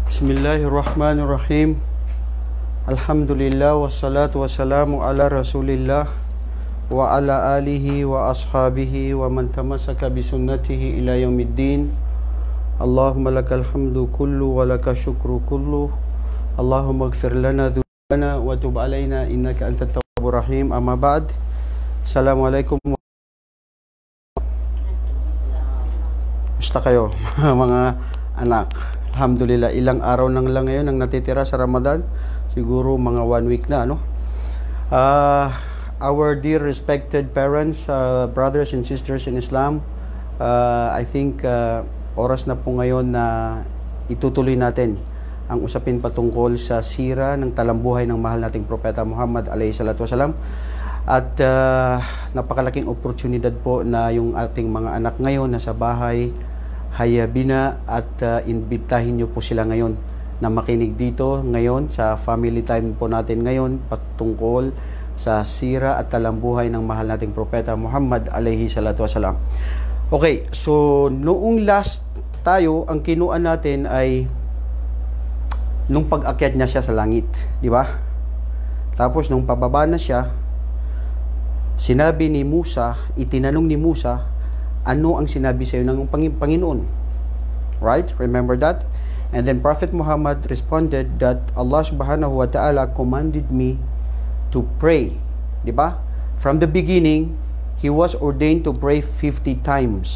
Bismillahirrahmanirrahim. Alhamdulillah wassalatu wassalamu ala Rasulillah wa ala alihi wa ashabihi wa man tamassaka bi sunnatihi ila yaumiddin. Allahumma lakal hamdu kullu wa laka syukru kullu. Allahumma ighfir lana dhunubana wa tub alaina innaka antat tawwabur rahim. Amma ba'd. Assalamualaikum. Musta kayo mga anak? Alhamdulillah, ilang araw nang lang ngayon ang natitira sa Ramadan. Siguro mga 1 week na, no? Our dear respected parents, brothers and sisters in Islam, I think oras na po ngayon na itutuloy natin ang usapin patungkol sa sira ng talambuhay ng mahal nating Propeta Muhammad alayhi salatu wasalam. At napakalaking oportunidad po na yung ating mga anak ngayon nasa bahay, hayabina at imbitahin nyo po sila ngayon na makinig dito ngayon sa family time po natin ngayon patungkol sa sira at talambuhay ng mahal nating Propeta Muhammad alayhi salatu wasalam. Okay, so noong last tayo, ang kinuan natin ay nung pag-akyat niya siya sa langit, di ba? Tapos nung pababa na siya, sinabi ni Musa, itinanong ni Musa, ano ang sinabi sa iyo ng Panginoon? Right? Remember that? And then Prophet Muhammad responded that Allah subhanahu wa ta'ala commanded me to pray. Diba? From the beginning, he was ordained to pray 50 times.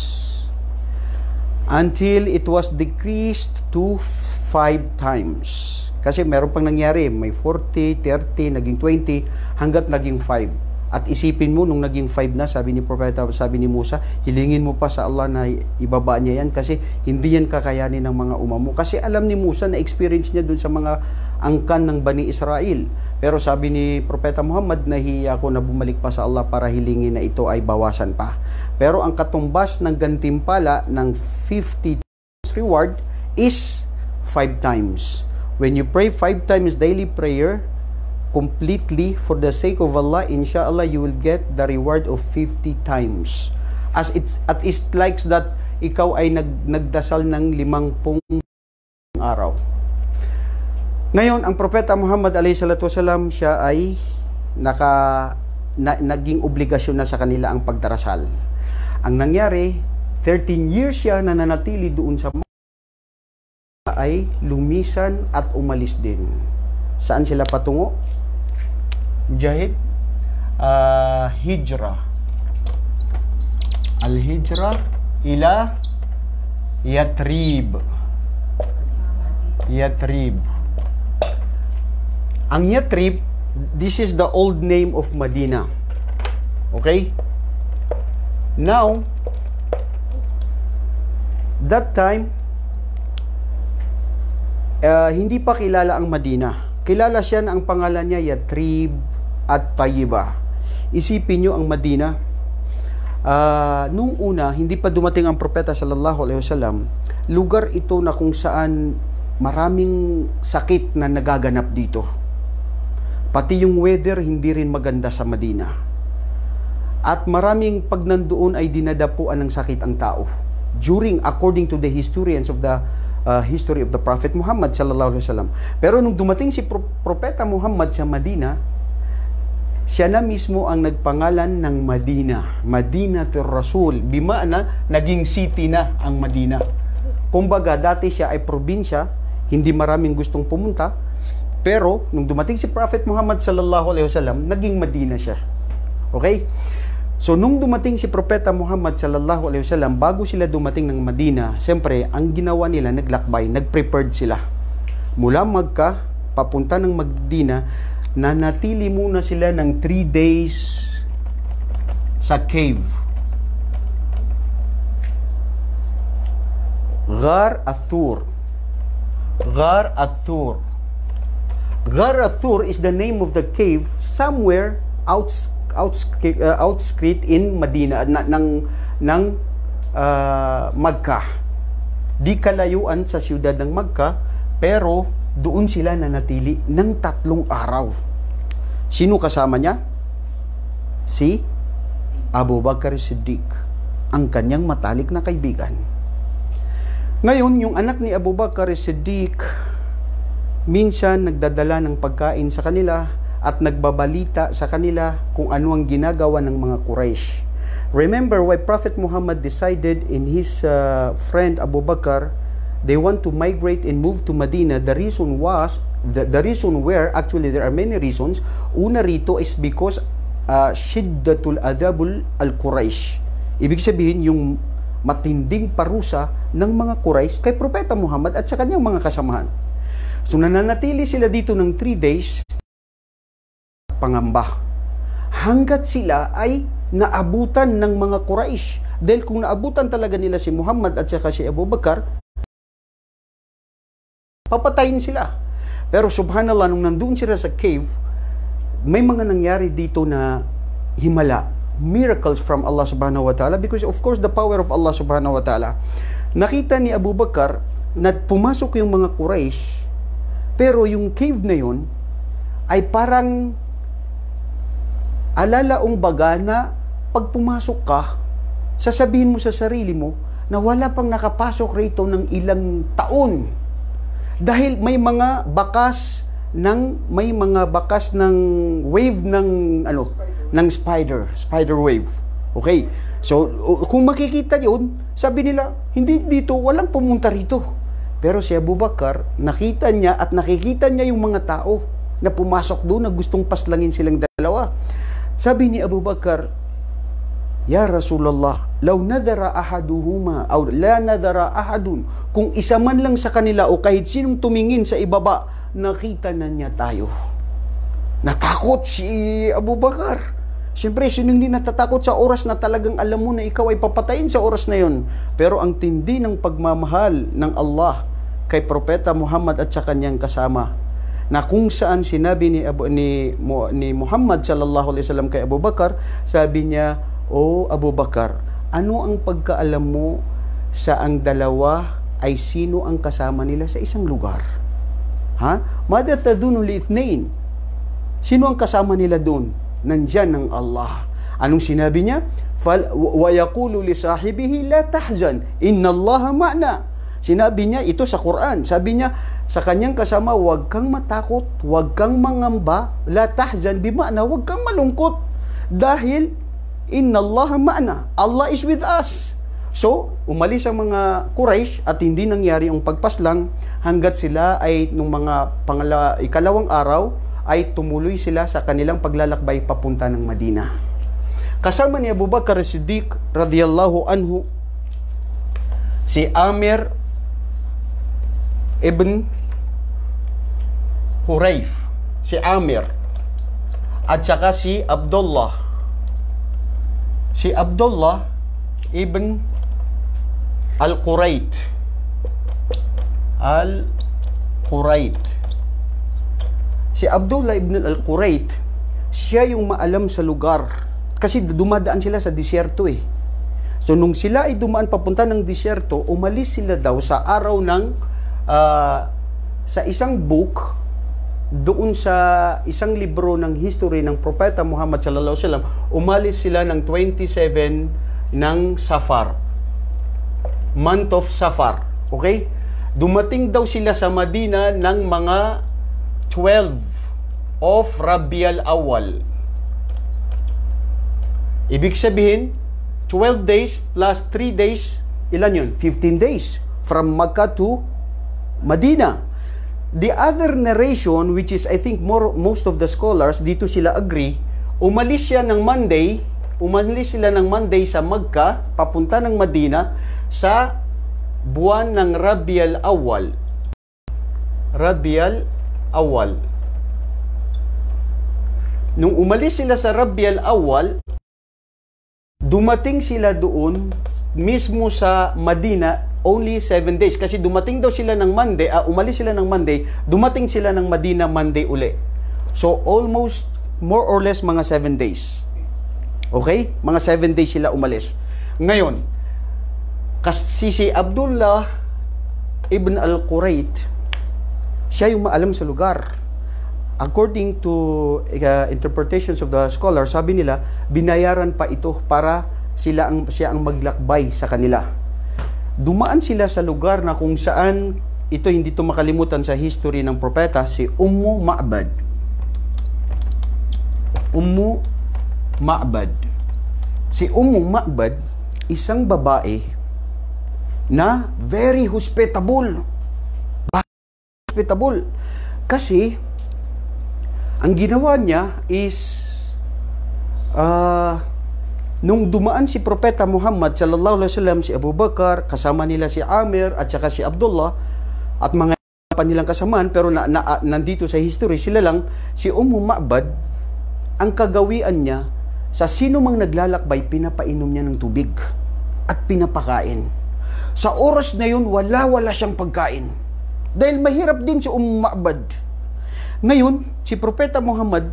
Until it was decreased to 5 times. Kasi meron pang nangyari. May 40, 30, naging 20, hanggat naging 5. At isipin mo, nung naging 5 na, sabi ni Propeta, sabi ni Musa, hilingin mo pa sa Allah na ibaba niya yan kasi hindi yan kakayanin ng mga mo. Kasi alam ni Musa na experience niya dun sa mga angkan ng Bani Israel. Pero sabi ni Propeta Muhammad, nahiya ako na bumalik pa sa Allah para hilingin na ito ay bawasan pa. Pero ang katumbas ng gantimpala ng 50 reward is 5 times. When you pray 5 times daily prayer, completely for the sake of Allah, inshallah you will get the reward of 50 times. As it's like that ikaw ay nagdasal ng 50 araw. Ngayon, ang Propeta Muhammad alayhi salatu wasalam, siya ay naging obligasyon na sa kanila ang pagdarasal. Ang nangyari, 13 years siya na nanatili doon sa ay lumisan at umalis din. Saan sila patungo? Mujahid, hijrah. Al-hijrah ila Yatrib. Yatrib. Ang Yatrib, this is the old name of Medina. Okay? Now, that time, hindi pa kilala ang Medina. Kilala siya na ang pangalan niya Yatrib at Tayyibah. Isipin nyo ang Medina. Nung una, hindi pa dumating ang Propeta sallallahu alaihi wasallam, lugar ito na kung saan maraming sakit na nagaganap dito. Pati yung weather hindi rin maganda sa Medina. At maraming pag nandoon ay dinadapuan ng sakit ang tao. According to the historians of the history of the Prophet Muhammad sallallahu alaihi wasallam. Pero nung dumating si Propeta Muhammad sa Medina, siya na mismo ang nagpangalan ng Medina. Madinatul Rasul. Bimana, naging city na ang Medina. Kumbaga, dati siya ay probinsya, hindi maraming gustong pumunta, pero nung dumating si Prophet Muhammad sallallahu alaihi wasallam, naging Medina siya. Okay? So, nung dumating si Propeta Muhammad sallallahu alaihi wasallam, bago sila dumating ng Medina, siyempre, ang ginawa nila, naglakbay, nagprepared sila. Mula Makkah, papunta ng Medina, nanatili muna sila ng 3 days sa cave. Ghar Athur. Ghar Athur. Ghar Athur is the name of the cave somewhere outskirts in Medina ng Makkah. Di kalayuan sa siyudad ng Makkah, pero doon sila nanatili ng 3 araw. Sino kasama niya? Si Abu Bakr Siddiq, ang kanyang matalik na kaibigan. Ngayon, yung anak ni Abu Bakr Siddiq, minsan nagdadala ng pagkain sa kanila at nagbabalita sa kanila kung ano ang ginagawa ng mga Quraysh. Remember why Prophet Muhammad decided in his friend Abu Bakr, they want to migrate and move to Medina. The reason was, the reason where, actually there are many reasons. Una rito is because shiddatul adhabul al-Quraysh. Ibig sabihin yung matinding parusa ng mga Quraysh kay Propeta Muhammad at sa kanyang mga kasamahan. So nananatili sila dito ng 3 days, pangamba. Hanggat sila ay naabutan ng mga Quraysh. Dahil kung naabutan talaga nila si Muhammad at saka si Abu Bakar, papatayin sila. Pero subhanallah, nung nandun sila sa cave, may mga nangyari dito na himala. Miracles from Allah subhanahu wa ta'ala, because of course the power of Allah subhanahu wa ta'ala. Nakita ni Abu Bakar na pumasok yung mga Quraysh, pero yung cave na yun ay parang alalaong baga na pag pumasok ka, sasabihin mo sa sarili mo na wala pang nakapasok rito ng ilang taon. Dahil may mga bakas ng wave ng ng spider wave. Okay? So kung makikita 'yun, sabi nila, hindi dito, walang pumunta rito. Pero si Abu Bakar, nakita niya at nakikita niya yung mga tao na pumasok doon na gustong paslangin silang dalawa. Sabi ni Abu Bakar, Ya Rasulullah, law nadara ahaduhuma aw la nadara ahadun, kung isa man lang sa kanila o kahit sinong tumingin sa ibaba, nakita na niya tayo. Natakot si Abu Bakar. Siyempre, sino hindi natatakot sa oras na talagang alam mo na ikaw ay papatayin sa oras na yon? Pero ang tindi ng pagmamahal ng Allah kay Propeta Muhammad at sa kanyang kasama, na kung saan sinabi ni Muhammad sallallahu alaihi wasallam kay Abu Bakar, sabi niya, O Abu Bakar, ano ang pagkaalam mo sa ang dalawa ay sino ang kasama nila sa isang lugar? Ha? Mada tadunu li ithnain. Sino ang kasama nila doon? Nandyan ng Allah. Anong sinabi niya? Wa yaqulu li sahibihi la tahzan, inna Allah ma'na. Sinabi niya ito sa Quran. Sabi niya sa kanyang kasama, huwag kang matakot, huwag kang mangamba, la tahzan, bima'na, huwag kang malungkot. Dahil inna Allah ma'na, Allah is with us. So, umalis ang mga Quraysh at hindi nangyari ang pagpaslang hanggat sila ay nung mga ikalawang araw ay tumuloy sila sa kanilang paglalakbay papunta ng Madina. Kasama ni Abu Bakar Siddiq radhiyallahu anhu si Amir ibn Hurayf, si Amir, at saka si Abdullah. Si Abdullah ibn Al-Qurayt. Si Abdullah ibn Al-Qurayt, siya yung maalam sa lugar. Kasi dumadaan sila sa disyerto eh. So nung sila ay dumaan papunta ng disyerto, umalis sila daw sa araw ng sa isang book doon sa isang libro ng history ng Propeta Muhammad sallallahu alaihi wasallam. Umalis sila ng 27 ng Safar, month of Safar. Okay? Dumating daw sila sa Madina ng mga 12 of Rabiul Awwal. Ibig sabihin, 12 days plus 3 days, ilan yun? 15 days from Makkah to Madina. The other narration, which is I think most of the scholars, dito sila agree, umalis sila ng Monday sa Makkah, papunta ng Madina, sa buwan ng Rabiul Awwal. Rabiul Awwal. Nung umalis sila sa Rabiul Awwal, dumating sila doon mismo sa Madina only 7 days. Kasi dumating daw sila ng Monday, umalis sila ng Monday, dumating sila ng Madina Monday uli. So almost, more or less, mga 7 days. Okay? Mga 7 days sila umalis. Ngayon, kasi si Abdullah ibn Al-Qurayt, siya yung maalam sa lugar. According to interpretations of the scholars, sabi nila, binayaran pa ito para siya ang maglakbay sa kanila. Dumaan sila sa lugar na kung saan ito hindi to makalimutan sa history ng propeta, si Ummu Ma'bad. Ummu Ma'bad. Si Ummu Ma'bad, isang babae na very hospitable. Hospitable. Kasi, ang ginawa niya is, nung dumaan si Propeta Muhammad sallallahu alaihi wasallam, si Abu Bakar, kasama nila si Amir at saka si Abdullah at mga pa nilang kasamaan, pero nandito sa history sila lang, si Ummu Ma'bad, ang kagawian niya, sa sino mang naglalakbay, pinapainom niya ng tubig at pinapakain. Sa oras na yun, wala siyang pagkain. Dahil mahirap din si Ma'bad. Ngayon, si Propeta Muhammad,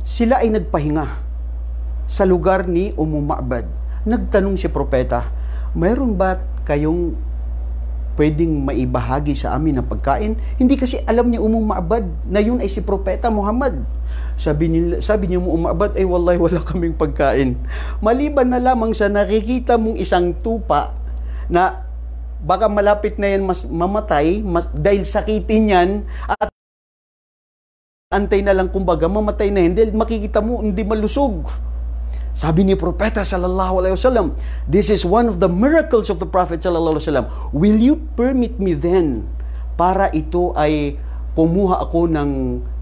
sila ay nagpahinga sa lugar ni Ma'bad. Nagtanong si Propeta, mayroon ba kayong pwedeng maibahagi sa amin ng pagkain? Hindi kasi alam ni Ma'bad na yun ay si Propeta Muhammad. Sabi niya Ma'bad, ay wallahi wala kaming pagkain. Maliban na lamang sa nakikita mong isang tupa na baka malapit na yan mamatay dahil sakitin yan at antay na lang kumbaga mamatay na yan dahil makikita mo hindi malusog. Sabi ni Propeta sallallahu alaihi wasallam, this is one of the miracles of the Prophet sallallahu alaihi wasallam. Will you permit me then para ito ay kumuha ako ng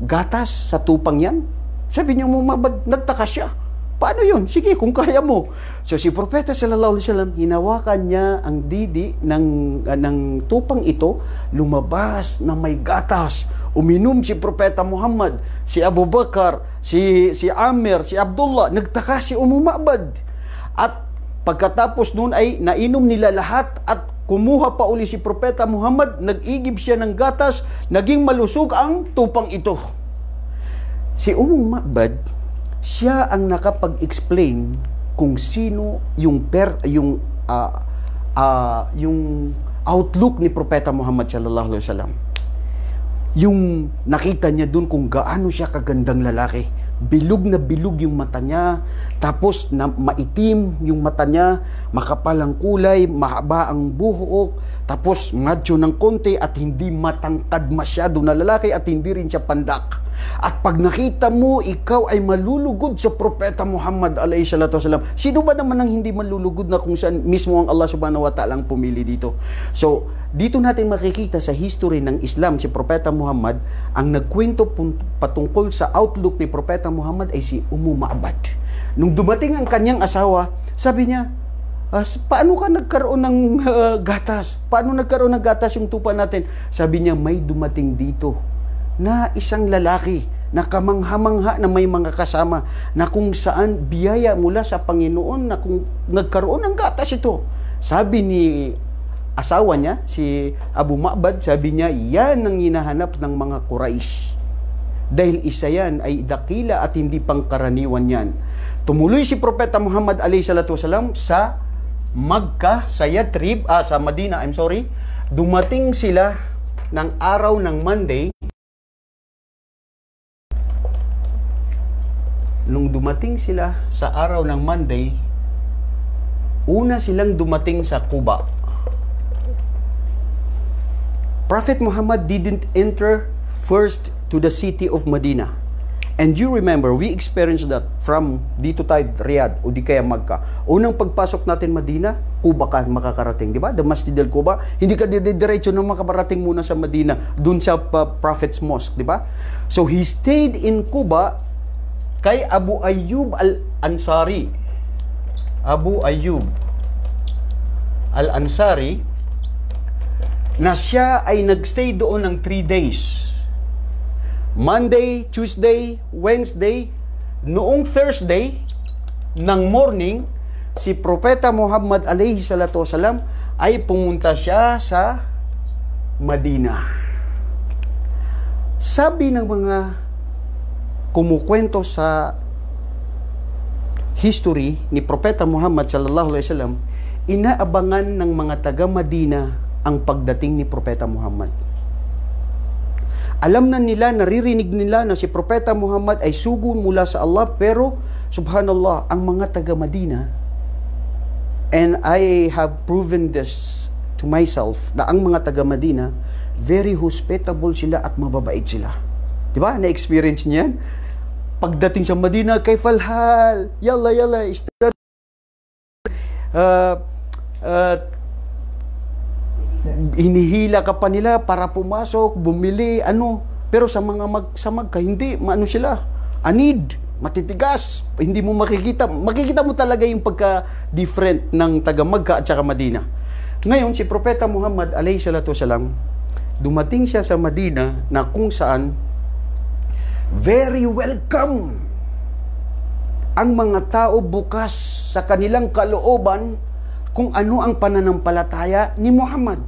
gatas sa tupang yan? Sabi niya Ma'bad, nagtaka siya. Paano yun? Sige, kung kaya mo. So si Propeta sallallahu alaihi wasallam, hinawakan niya ang didi ng tupang ito, lumabas na may gatas. Uminom si Propeta Muhammad, si Abu Bakar, si Amir, si Abdullah, nagtaka si Ma'bad. At pagkatapos noon ay nainom nila lahat at kumuha pa uli si Propeta Muhammad, nag-igib siya ng gatas, naging malusog ang tupang ito. Si Ma'bad, siya ang nakapag-explain kung sino yung outlook ni Propeta Muhammad sallallahu alaihi wasallam. Yung nakita niya dun kung gaano siya kagandang lalaki. Bilog na bilog yung mata niya, tapos na maitim yung mata niya, makapal ang kulay, mahaba ang buhok, tapos macho ng konti at hindi matangkad masyado na lalaki at hindi rin siya pandak. At pag nakita mo, ikaw ay malulugod sa Propeta Muhammad alayhi salatu wasalam. Sino ba naman ang hindi malulugod na kung saan mismo ang Allah subhanahu wa ta'ala ang pumili dito? So, dito natin makikita sa history ng Islam, si Propeta Muhammad, ang nagkwento patungkol sa outlook ni Propeta Muhammad ay si Ummu Ma'bad. Nung dumating ang kanyang asawa, sabi niya, paano ka nagkaroon ng gatas? Paano nagkaroon ng gatas yung tupa natin? Sabi niya, may dumating dito na isang lalaki na kamangha-mangha na may mga kasama na kung saan biyaya mula sa Panginoon na kung nagkaroon ng gatas ito. Sabi ni asawa niya, si Abu Ma'bad, sabi niya, yan ang hinahanap ng mga Quraysh. Dahil isa yan ay dakila at hindi pangkaraniwan yan. Tumuloy si Propeta Muhammad alayhi salatu wasalam sa Makkah, sa Yathrib, sa Madina, dumating sila ng araw ng Monday. Nung dumating sila sa araw ng Monday, una silang dumating sa Quba. Prophet Muhammad didn't enter first to the city of Medina. And you remember, we experienced that from dito tayo, Riyadh, o di kaya Makkah. Unang pagpasok natin Medina, Quba ka makakarating, di ba? The Masjid al-Quba. Hindi ka diretso na makaparating muna sa Medina, dun sa Prophet's Mosque, di ba? So he stayed in Quba kay Abu Ayyub al-Ansari. Abu Ayyub al-Ansari, na siya ay nagstay doon ng 3 days. Monday, Tuesday, Wednesday. Noong Thursday ng morning, si Propeta Muhammad alayhi salatu wasalam ay pumunta siya sa Madina. Sabi ng mga kumukwento sa history ni Propeta Muhammad sallallahu alaihi wasallam, inaabangan ng mga taga Madina ang pagdating ni Propeta Muhammad. Alam na nila, naririnig nila na si Propeta Muhammad ay sugo mula sa Allah, pero subhanallah, ang mga taga Madina, and I have proven this to myself na ang mga taga Madina, very hospitable sila at mababait sila. Di ba? Na-experience niyan? Pagdating sa Madina, kay Falhal, yalla, yalla, hinihila ka pa nila para pumasok, bumili, ano. Pero sa mga magka, hindi, maano sila, anid, matitigas, hindi mo makikita mo talaga yung pagka-different ng taga Magka at saka Madina. Ngayon, si Propeta Muhammad alayhi salatu wasalam, dumating siya sa Madina na kung saan very welcome ang mga tao bukas sa kanilang kalooban kung ano ang pananampalataya ni Muhammad.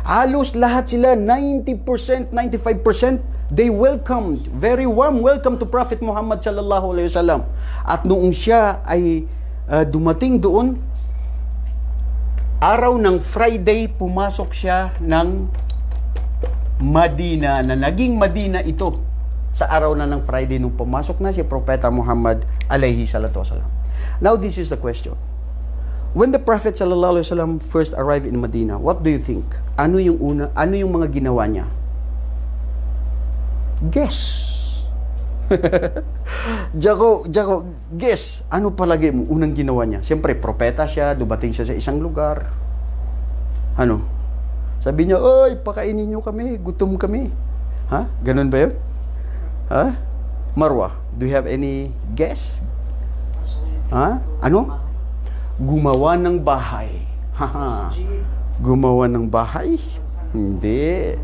Halos lahat sila, 90%, 95%, they welcomed, very warm welcome to Prophet Muhammad sallallahu alaihi wasallam. At noong siya ay dumating doon, araw ng Friday, pumasok siya ng Madina, na naging Madina ito sa araw na ng Friday nung pumasok na si Propeta Muhammad alayhi salatu wasalam. Now, this is the question. When the Prophet sallallahu alaihi wasallam first arrived in Medina, what do you think? Ano yung mga ginawa niya? Guess. Jaco, guess. Ano palagi mo unang ginawa niya? Siyempre, propeta siya, dumating siya sa isang lugar. Ano? Sabi niya, "Oy, pakainin niyo kami, gutom kami." Ha? Ganun ba 'yun? Ha? Marwa, do you have any guess? Ha? Ano? Gumawa ng bahay. Haha. Gumawa ng bahay? Hindi.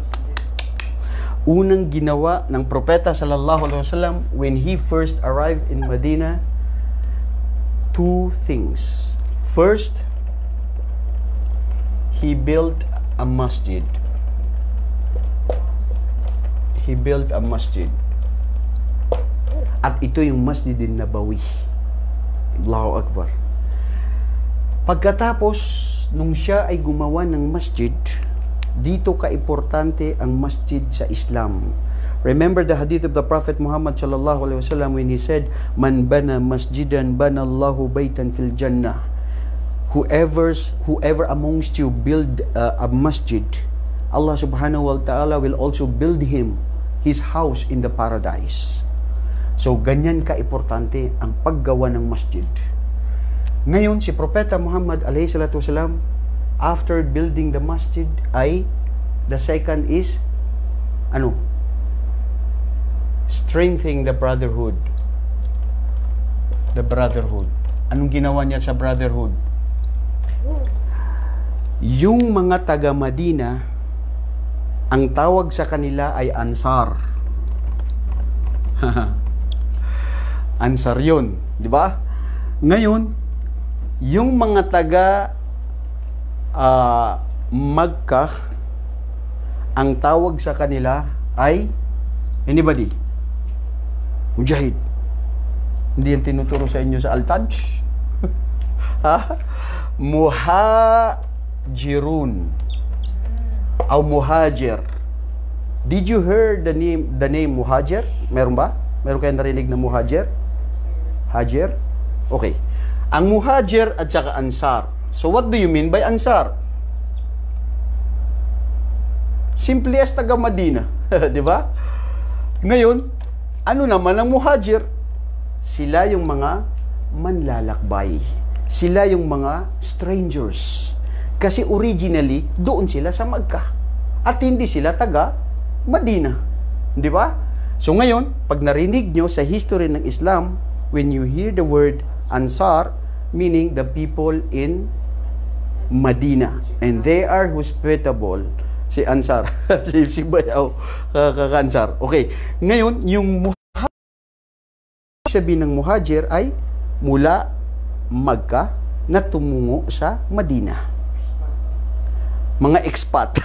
Unang ginawa ng propeta sallallahu alaihi wasallam when he first arrived in Medina, two things. First, he built a masjid. He built a masjid. At ito yung Masjidin Nabawi. Allahu Akbar. Pagkatapos, nung siya ay gumawa ng masjid, dito ka-importante ang masjid sa Islam. Remember the hadith of the Prophet Muhammad sallallahu alaihi wasallam when he said, "Man bana masjidan bana Allahu baytan fil jannah." Whoever amongst you build a masjid, Allah subhanahu wa ta'ala will also build him his house in the paradise. So, ganyan ka-importante ang paggawa ng masjid. Ngayon, si Propeta Muhammad alayhi salatu wasalam, after building the masjid, ay, the second is, ano? Strengthening the brotherhood. The brotherhood. Anong ginawa niya sa brotherhood? Yung mga taga Madina, ang tawag sa kanila ay Ansar. Ansar yun, di ba? Ngayon, yung mga taga Makkah, ang tawag sa kanila ay anybody? Mujahid. Hindi yan tinuturo sa inyo sa Al-Taj? Ha? Muhajirun. O Muhajir. Did you hear the name Muhajir? Meron ba? Meron kayong narinig na Muhajir? Hajir? Okay. Ang Muhajir at saka Ansar. So what do you mean by Ansar? Simply as taga Madina, 'di ba? Ngayon, ano naman ang Muhajir? Sila yung mga manlalakbay. Sila yung mga strangers. Kasi originally, doon sila sa Makkah. At hindi sila taga Madina. 'Di ba? So ngayon, pag narinig nyo sa history ng Islam, when you hear the word Ansar, meaning the people in Medina, and they are hospitable. Si Ansar, si Bayaw, kaka-Ansar. Okay, ngayon, yung sabi ng Muhajir ay mula Makkah na tumungo sa Medina. Mga expat.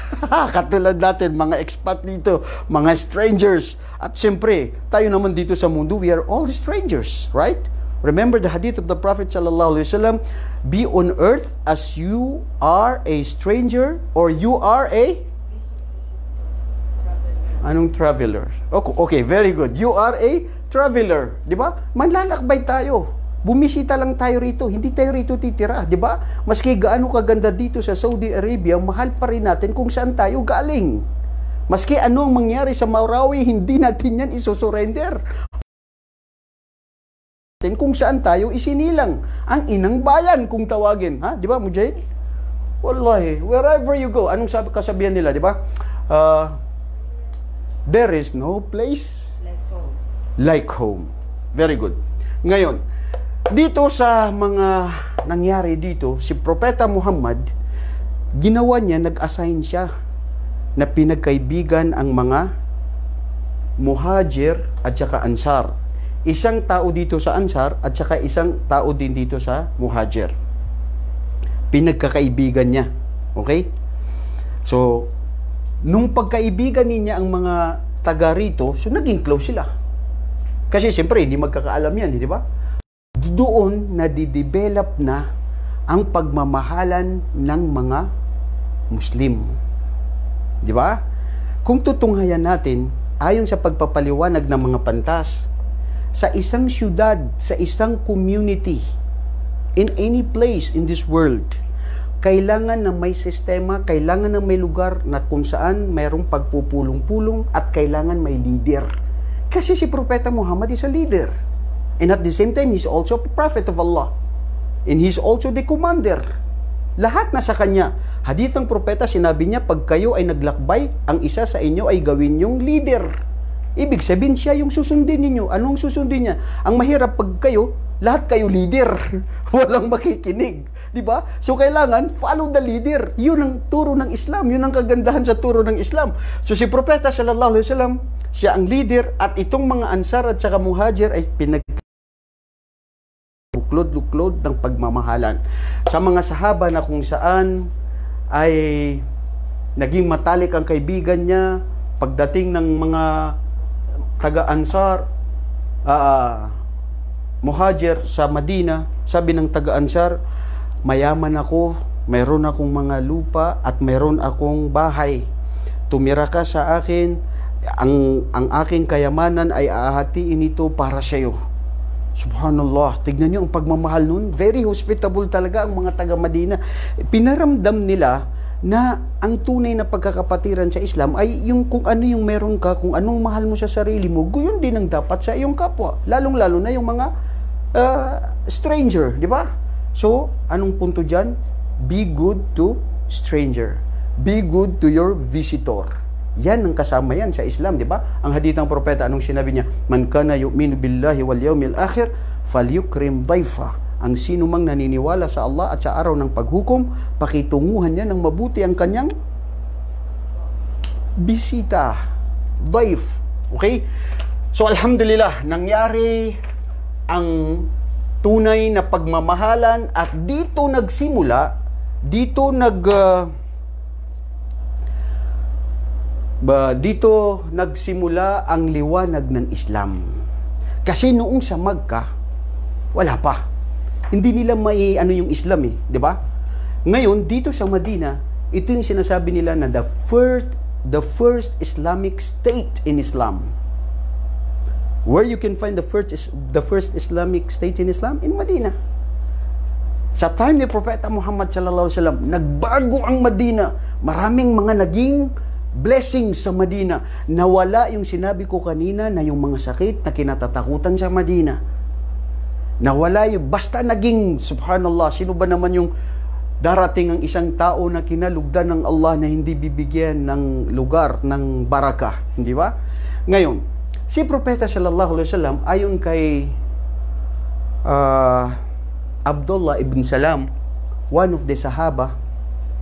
Katulad natin, mga expat dito, mga strangers. At siyempre, tayo naman dito sa mundo, we are all strangers, right? Remember the hadith of the Prophet sallallahu alaihi wasallam, be on earth as you are a stranger or you are a anong traveler? Okay, very good. You are a traveler, di ba? Manlalakbay tayo. Bumisita lang tayo rito, hindi tayo rito titira, di ba? Maski gaano kaganda dito sa Saudi Arabia, mahal pa rin natin kung saan tayo galing. Maski ano ang mangyari sa Marawi, hindi natin yan isusurrender. Kung saan tayo isinilang. Ang inang bayan kung tawagin. Ha? Di ba, Mujahid? Wallahi, wherever you go, anong kasabihan nila, di ba? There is no place like home. Very good. Ngayon, dito sa mga nangyari dito, si Propeta Muhammad, ginawa niya, nag-assign siya na pinagkaibigan ang mga Muhajir at saka Ansar. Isang tao dito sa Ansar at saka isang tao din dito sa Muhajir. Pinagkakaibigan niya. Okay? So, nung pagkaibigan niya ang mga taga rito, so naging close sila. Kasi siyempre, hindi magkakaalam yan, di ba? Doon nadidevelop na ang pagmamahalan ng mga Muslim. Di ba? Kung tutunghayan natin, ayon sa pagpapaliwanag ng mga pantas, sa isang syudad, sa isang community, in any place in this world, kailangan na may sistema, kailangan na may lugar na kung saan mayroong pagpupulong-pulong at kailangan may leader. Kasi si Propeta Muhammad is a leader. And at the same time, he's also a prophet of Allah. And he's also the commander. Lahat na sa kanya. Hadith ng propeta, sinabi niya, pag kayo ay naglakbay, ang isa sa inyo ay gawin yung leader. Ibig sabihin siya yung susundin ninyo. Anong susundin niya? Ang mahirap pag kayo, lahat kayo leader. Walang makikinig. Diba? So kailangan, follow the leader. Yun ang turo ng Islam. Yun ang kagandahan sa turo ng Islam. So si Propeta sallallahu alaihi wasallam, siya ang leader at itong mga Ansar at saka Muhajir ay luklod ng pagmamahalan. Sa mga sahaba na kung saan ay naging matalik ang kaibigan niya, pagdating ng mga taga-Ansar, Muhajir sa Madina, sabi ng taga-Ansar, mayaman ako, mayroon akong mga lupa at mayroon akong bahay. Tumira ka sa akin, ang aking kayamanan ay ahatiin ito para sa iyo. Subhanallah, tignan niyo ang pagmamahal nun. Very hospitable talaga ang mga taga-Madina. Pinaramdam nila na ang tunay na pagkakapatiran sa Islam ay yung kung ano yung meron ka, kung anong mahal mo sa sarili mo, gayon din ang dapat sa iyong kapwa. Lalong-lalo na yung mga stranger, di ba? So, anong punto dyan? Be good to stranger. Be good to your visitor. Yan ang kasama yan sa Islam, di ba? Ang hadith ng propeta, anong sinabi niya? Man kana yu'minu billahi wal yawmil akhir falyukrim dhaifa. Ang sino mang naniniwala sa Allah at sa araw ng paghukom, pakitunguhan niya ng mabuti ang kanyang bisita. Dhaif. Okay? So, alhamdulillah, nangyari ang tunay na pagmamahalan at dito nagsimula, dito nagsimula ang liwanag ng Islam. Kasi noong sa Makkah, wala pa. Hindi nila yung Islam di ba? Ngayon, dito sa Madina, ito yung sinasabi nila na the first Islamic state in Islam. Where you can find the first Islamic state in Islam? In Madina. Sa time ni Propeta Muhammad sallallahu alaihi wasallam, nagbago ang Madina. Maraming mga naging blessings sa Madina. Nawala yung sinabi ko kanina na yung mga sakit na kinatatakutan sa Madina. Nawala yung, basta naging, subhanallah, sino ba naman yung darating ang isang tao na kinalugdan ng Allah na hindi bibigyan ng lugar, ng barakah, hindi ba? Ngayon, si Propeta sallallahu alaihi wasallam, ayon kay Abdullah ibn Salam, one of the Sahaba,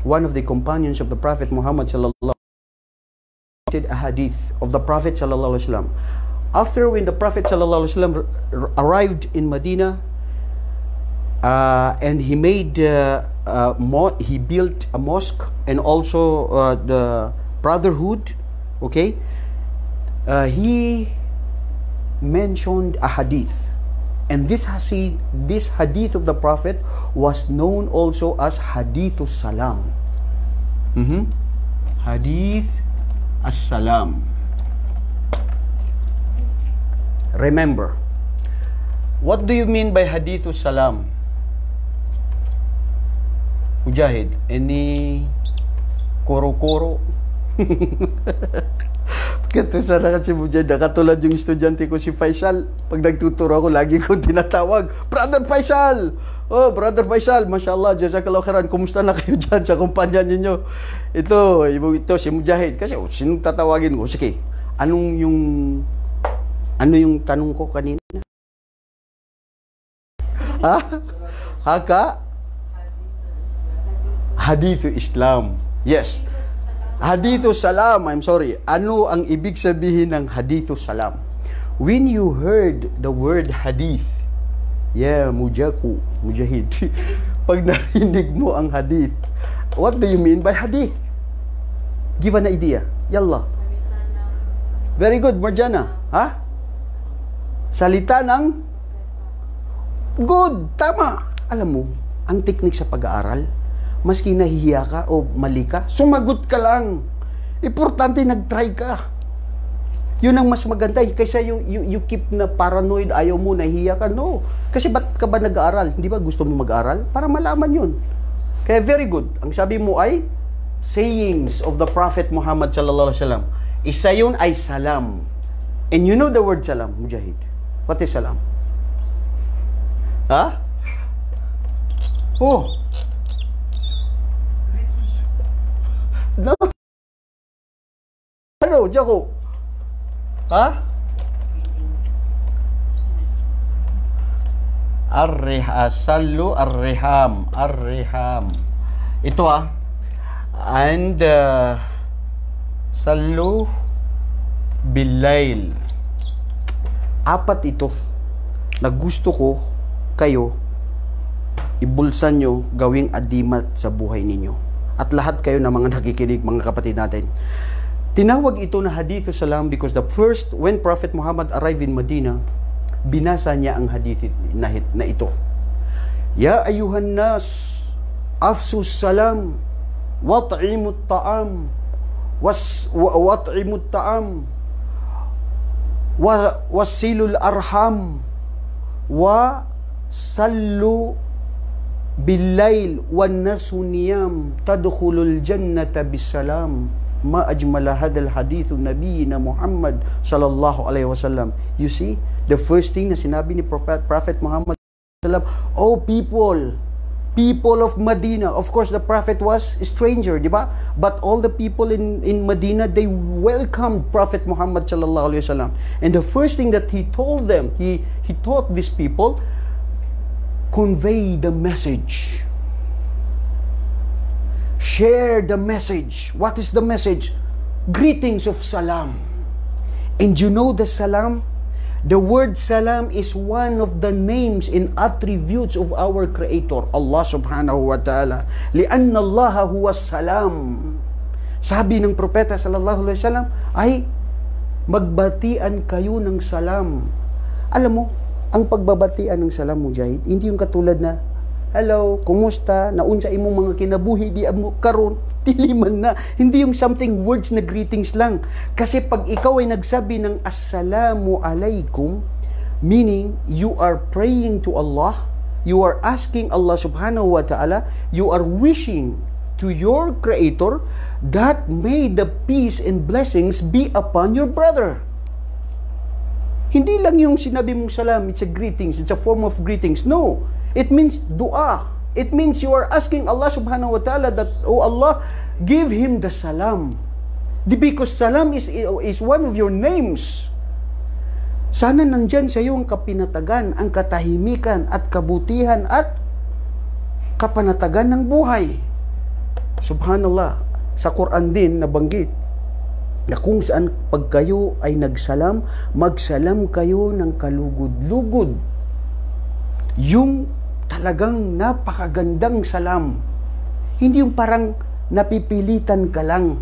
one of the companions of the Prophet Muhammad sallallahu alaihi wasallam, a hadith of the Prophet sallallahu alaihi wasallam. After when the Prophet sallallahu alaihi wasallam arrived in Medina, and he made he built a mosque and also the brotherhood, okay, he mentioned a hadith, and this hadith of the Prophet was known also as Hadithus Salam. Hadith as-Salam. Remember, What do you mean by hadithus salam? Mujahid, any kuro-kuro? Ganito sana kasi Mujahid, katulad yung estudyante ko si Faisal, pag nagtuturo ako, lagi ko tinatawag, Brother Faisal! Oh, Brother Faisal, mashallah, jazakallahu khairan, kumusta na kayo dyan sa kumpanya ninyo? Ito si Mujahid. Kasi, sinong tatawagin ko? Sige, ano yung tanong ko kanina? Ha? Haka? Hadithu Islam. Yes. Hadithu Salam. I'm sorry. Ano ang ibig sabihin ng Hadithu Salam? When you heard the word hadith, Mujahid. Pag narinig mo ang hadith, what do you mean by hadith? Give an idea. Yalla. Very good, Marjana. Ha? Salita ng good. Tama. Alam mo, ang technique sa pag-aaral, maski nahihiya ka o mali ka, sumagot ka lang. Importante, nag-try ka. Yun ang mas maganda kaysa you keep na paranoid, ayaw mo, nahihiya ka. No. Kasi ba't ka ba nag-aaral? Hindi ba gusto mo mag-aaral? Para malaman yun. Kaya very good. Ang sabi mo ay sayings of the Prophet Muhammad sallallahu alaihi wasallam. Isa yun ay salam. And you know the word salam, Mujahid. What is salam? Ha? Oh. No. Ano, Jaco? Ha? Sallu ar-riham. Ito and sallu bil-layl. Apat ito na gusto ko kayo ibulsan nyo, gawing adimat sa buhay ninyo. At lahat kayo na mga nakikinig, mga kapatid natin. Tinawag ito na Hadithu Salam because when Prophet Muhammad arrived in Medina, binasa niya ang hadith na ito. Ya ayuhan nas, afsus salam, wat'imut ta'am, wat'imut ta'am, wasilul arham, wa sallu billayl wan nasu niyam tadkhulul jannata bisalam. Ma ajmala hadal hadithu nabiyina Muhammad sallallahu alaihi wasallam. You see, the first thing na sinabi ni Prophet Muhammad sallallahu alaihi wasallam, oh people of Medina. Of course, the Prophet was a stranger, di ba? But all the people in Medina, they welcomed Prophet Muhammad sallallahu alaihi wasallam. And the first thing that he told them, he taught these people, convey the message. Share the message. What is the message? Greetings of salam. And you know the salam? The word salam is one of the names and attributes of our Creator, Allah subhanahu wa ta'ala. Lianna Allah huwa salam. Sabi ng propeta sallallahu alaihi wasallam ay magbatian kayo ng salam. Alam mo, ang pagbabatian ng salam, Mujahid, hindi yung katulad na hello, kumusta? Naunsa imong mga kinabuhi di amo karon? Tiliman na. Hindi yung something words na greetings lang. Kasi pag ikaw ay nagsabi ng assalamu alaikum, meaning you are praying to Allah, you are asking Allah subhanahu wa ta'ala, you are wishing to your Creator that may the peace and blessings be upon your brother. Hindi lang yung sinabi mong salam, it's a greetings, it's a form of greetings. No. It means dua. It means you are asking Allah subhanahu wa ta'ala that, oh Allah, give him the salam. Because salam is one of your names. Sana nandyan sa iyo ang kapinatagan, ang katahimikan at kabutihan at kapanatagan ng buhay. Subhanallah, sa Quran din nabanggit na kung saan pag kayo ay nagsalam, magsalam kayo ng kalugod-lugod. Yung talagang napakagandang salam. Hindi yung parang napipilitan ka lang.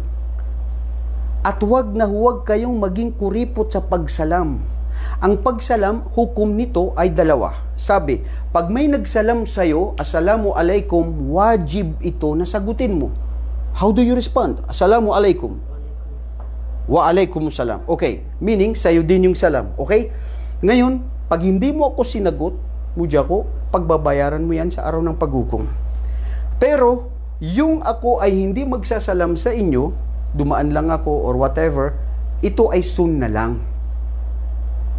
At huwag kayong maging kuripot sa pagsalam. Ang pagsalam, hukom nito ay dalawa. Sabi, pag may nagsalam sa'yo, assalamu alaikum, wajib ito na sagutin mo. How do you respond? Assalamu alaikum. Wa alaikum salam. Okay. Meaning, sa'yo din yung salam. Okay? Ngayon, Pag hindi mo ako sinagot, mudya ko, pagbabayaran mo yan sa araw ng paghukom. Pero, yung ako ay hindi magsasalam sa inyo, dumaan lang ako or whatever, ito ay soon na lang.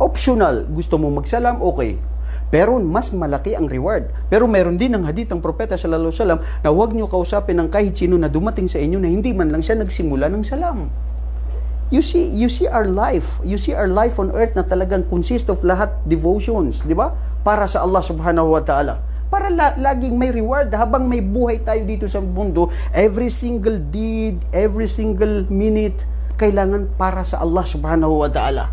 Optional. Gusto mo magsalam, okay. Pero mas malaki ang reward. Pero meron din ang hadith ng propeta sallallahu alaihi wasallam na huwag niyo kausapin ng kahit sino na dumating sa inyo na hindi man lang siya nagsimula ng salam. You see our life. You see our life on earth na talagang consist of lahat devotions, di ba? Para sa Allah subhanahu wa ta'ala. Para laging may reward habang may buhay tayo dito sa mundo. Every single deed, every single minute, kailangan para sa Allah subhanahu wa ta'ala.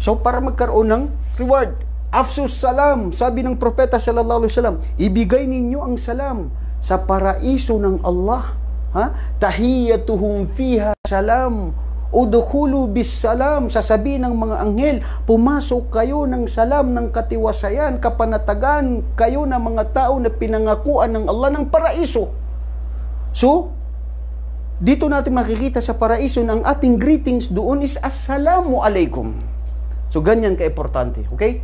So, para magkaroon ng reward, afsus salam, sabi ng propeta sallallahu alaihi wasallam, ibigay ninyo ang salam sa paraiso ng Allah. Tahiyyatuhum fiha salam, udkhulu bis salam, sasabihin ng mga anghel, pumasok kayo ng salam, ng katiwasayan, kapanatagan kayo ng mga tao na pinangakuan ng Allah ng paraiso. So, dito natin makikita sa paraiso na ang ating greetings doon is assalamu alaikum. So, ganyan ka-importante. Okay?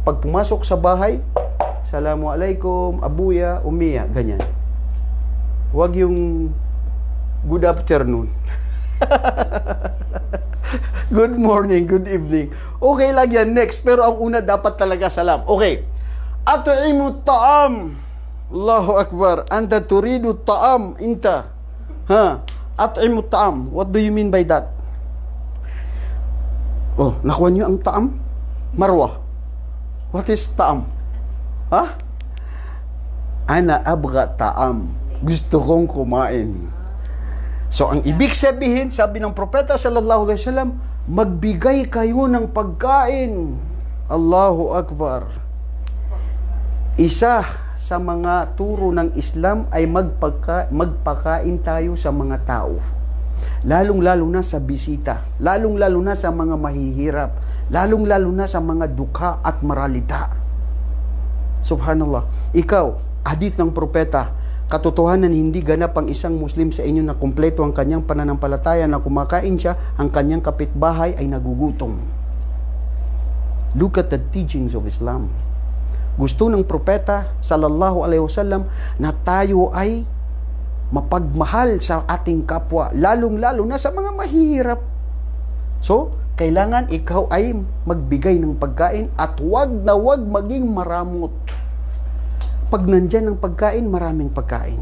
Pag pumasok sa bahay, assalamu alaikum, abuya, umiya, ganyan. Huwag yung good afternoon. Good morning, good evening. Okay lang yan, next. Pero ang una, dapat talaga salam. Okay. At'imu ta'am. Allahu Akbar. Anta turidu ta'am. Inta. At'imu ta'am. What do you mean by that? Oh, nakuha niyo ang ta'am? Marwa. What is ta'am? Ana abga ta'am. Gusto kong kumain. So, ang ibig sabihin, sabi ng propeta sallallahu alaihi wasallam, magbigay kayo ng pagkain. Allahu Akbar. Isa sa mga turo ng Islam ay magpakain tayo sa mga tao. Lalong-lalo na sa bisita, lalong-lalo na sa mga mahihirap, lalong-lalo na sa mga dukha at maralita. Subhanallah. Ikaw, hadith ng propeta, katotohanan hindi ganap ang isang Muslim sa inyo na kumpleto ang kanyang pananampalataya na kumakain siya, ang kanyang kapitbahay ay nagugutom. Look at the teachings of Islam. Gusto ng propeta sallallahu alaihi wasallam na tayo ay mapagmahal sa ating kapwa, lalong-lalo na sa mga mahihirap. So, kailangan ikaw ay magbigay ng pagkain at wag na wag maging maramot. Pag nandyan ang pagkain, maraming pagkain.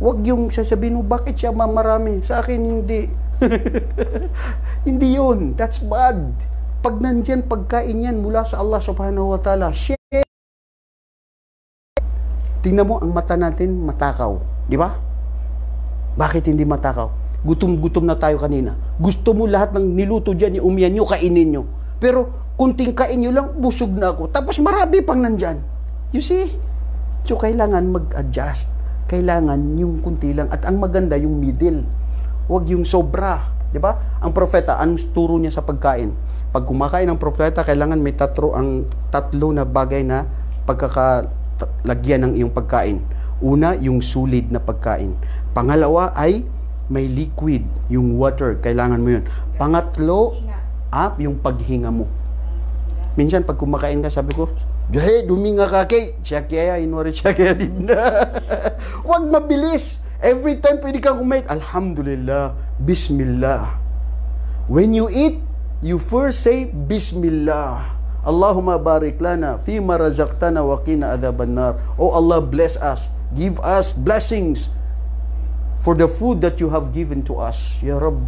Wag yung sasabihin mo, bakit siya marami? Sa akin, hindi. Hindi yun. That's bad. Pag nandyan pagkain yan mula sa Allah subhanahu wa ta'ala, share. Tingnan mo, ang mata natin matakaw. Di ba? Bakit hindi matakaw? Gutom-gutom na tayo kanina. Gusto mo lahat ng niluto dyan, umiyan nyo, kainin nyo. Pero, kunting kain nyo lang, busog na ako. Tapos marami pang nandyan. You see? So, kailangan mag-adjust. Kailangan yung kunti lang. At ang maganda, yung middle. Huwag yung sobra. Di ba? Ang propeta, anong turo niya sa pagkain? Pag kumakain ng propeta, kailangan may tatlo na bagay na pagkakalagyan ng iyong pagkain. Una, yung solid na pagkain. Pangalawa ay may liquid, yung water. Kailangan mo yun. Pangatlo, yung paghinga mo. Minsan, pag kumakain ka, sabi ko, Jahe, duminga ka kay. Siya kaya, inwari siya kaya din na. Huwag mabilis. Every time pwede kang kumain, Alhamdulillah, Bismillah. When you eat, you first say, Bismillah. Allahumma barik lana, fima razaqtana wa qina adhaban nar. Oh Allah, bless us. Give us blessings for the food that you have given to us. Ya Rabb,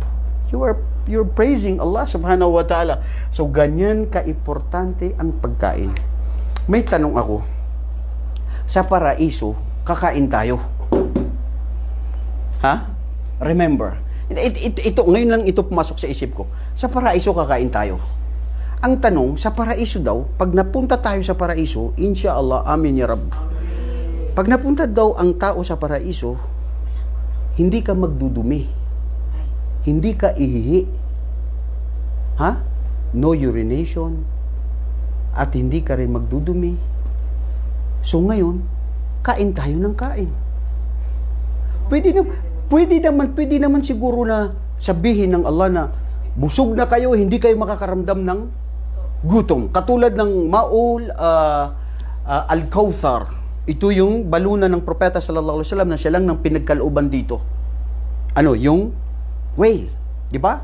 you're praising Allah subhanahu wa ta'ala. So, ganyan ka-importante ang pagkain. May tanong ako. Sa paraiso, kakain tayo. Remember. Ito, ngayon lang ito pumasok sa isip ko. Sa paraiso, kakain tayo. Ang tanong, sa paraiso daw, pag napunta tayo sa paraiso, insyaAllah, amin ya Rabb. Pag napunta daw ang tao sa paraiso, hindi ka magdudumi. Hindi ka ihihi. No urination. At hindi ka rin magdudumi. So ngayon, kain tayo ng kain. Pwede naman siguro na sabihin ng Allah na busog na kayo, hindi kayo makakaramdam ng gutom. Katulad ng Ma'ul Al-Kawthar. Ito yung balunan ng propeta sallallahu alaihi wasallam na siya lang ng pinagkalooban dito. Ano? Yung whale. Di ba?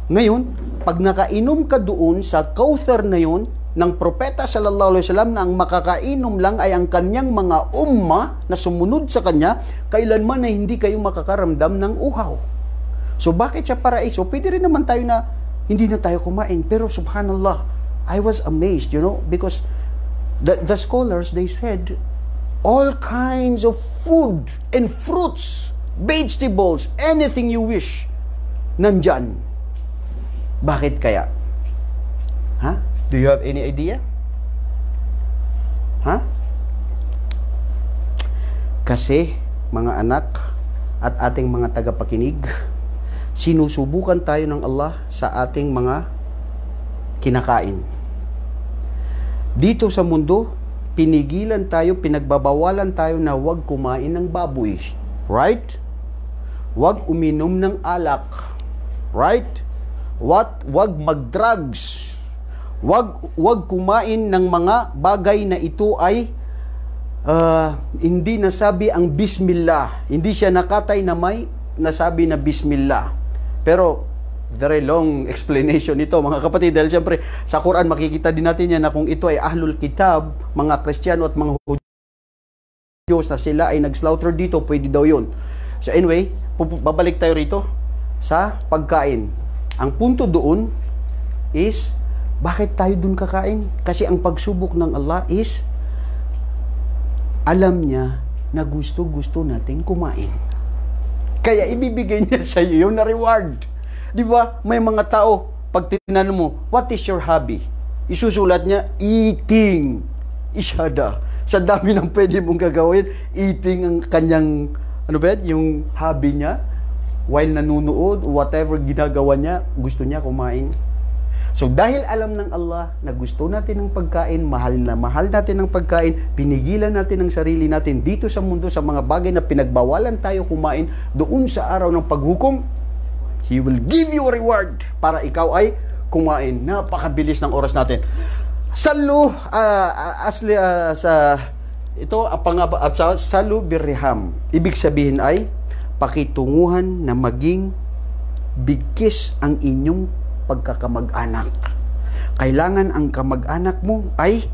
Ngayon, pag nakainom ka doon sa Kawthar na yun, ng propeta sallallahu alaihi wasallam na ang makakainom lang ay ang kanyang mga umma na sumunod sa kanya, kailanman ay hindi kayo makakaramdam ng uhaw. So bakit sa paraiso? Pwede rin naman tayo na hindi na tayo kumain. Pero subhanallah, I was amazed, because the scholars, they said, all kinds of food and fruits, vegetables, anything you wish, nandyan. Bakit kaya? Ha? Do you have any idea? Ha? Kasi, mga anak at ating mga tagapakinig, sinusubukan tayo ng Allah sa ating mga kinakain. Dito sa mundo, pinigilan tayo, pinagbabawalan tayo na huwag kumain ng baboy. Right? Huwag uminom ng alak. Right? Huwag mag-drugs. Huwag kumain ng mga bagay na ito ay hindi nasabi ang bismillah. Hindi siya nakatay na may nasabi na bismillah. Pero very long explanation ito, mga kapatid, dahil siyempre sa Quran makikita din natin yan na kung ito ay ahlul kitab, mga Kristiyano at mga Diyos na sila ay nag-slaughter dito, pwede daw yun. So anyway, babalik tayo rito sa pagkain. Ang punto doon is, bakit tayo dun kakain? Kasi ang pagsubok ng Allah is, alam niya na gusto-gusto natin kumain. Kaya ibibigay niya sa iyo yung na-reward. Di ba? May mga tao, pag tinanong mo, what is your hobby? Isusulat niya, eating. Isyada. Sa dami ng pwede mong gagawin, eating ang kanyang, yung hobby niya, while nanunood, whatever ginagawa niya, gusto niya kumain. So dahil alam ng Allah na gusto natin ng pagkain, mahal na mahal natin ng pagkain, pinigilan natin ang sarili natin dito sa mundo sa mga bagay na pinagbawalan tayo kumain, doon sa araw ng paghukom, He will give you a reward para ikaw ay kumain. Napakabilis ng oras natin. Salu, salu birriham. Ibig sabihin ay, pakitunguhan na maging bigkis ang inyong pagkakamag-anak. Kailangan ang kamag-anak mo ay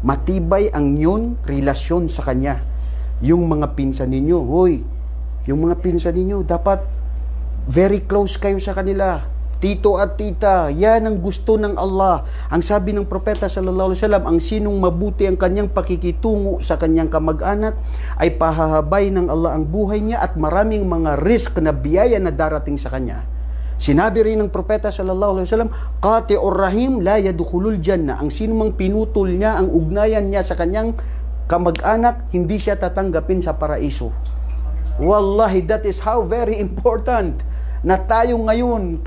matibay ang yun relasyon sa kanya. Yung mga pinsan ninyo, yung mga pinsan ninyo, dapat very close kayo sa kanila. Tito at tita, yan ang gusto ng Allah. Ang sabi ng propeta sallallahu alaihi wasallam, ang sinong mabuti ang kanyang pakikitungo sa kanyang kamag-anak ay pahahabay ng Allah ang buhay niya at maraming mga risk na biyaya na darating sa kanya. Sinabi rin ng propeta sallallahu alaihi wasallam, qati'ur rahim la yadkhulul jannah. Ang sino mang pinutol niya ang ugnayan niya sa kanyang kamag-anak, hindi siya tatanggapin sa paraiso. Wallahi, that is how very important na tayo ngayon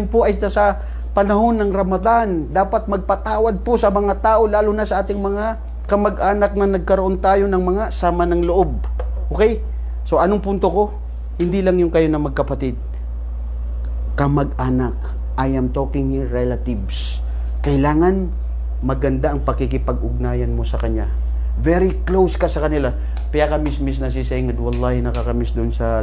po ay sa panahon ng Ramadan, dapat magpatawad po sa mga tao, lalo na sa ating mga kamag-anak na nagkaroon tayo ng mga sama ng loob. Okay? So anong punto ko? Hindi lang yung kayo na magkapatid. Kamag-anak. I am talking here relatives. Kailangan maganda ang pakikipag-ugnayan mo sa kanya. Very close ka sa kanila. Kaya ka-miss na si Sengad. Wallahi, nakakamiss doon sa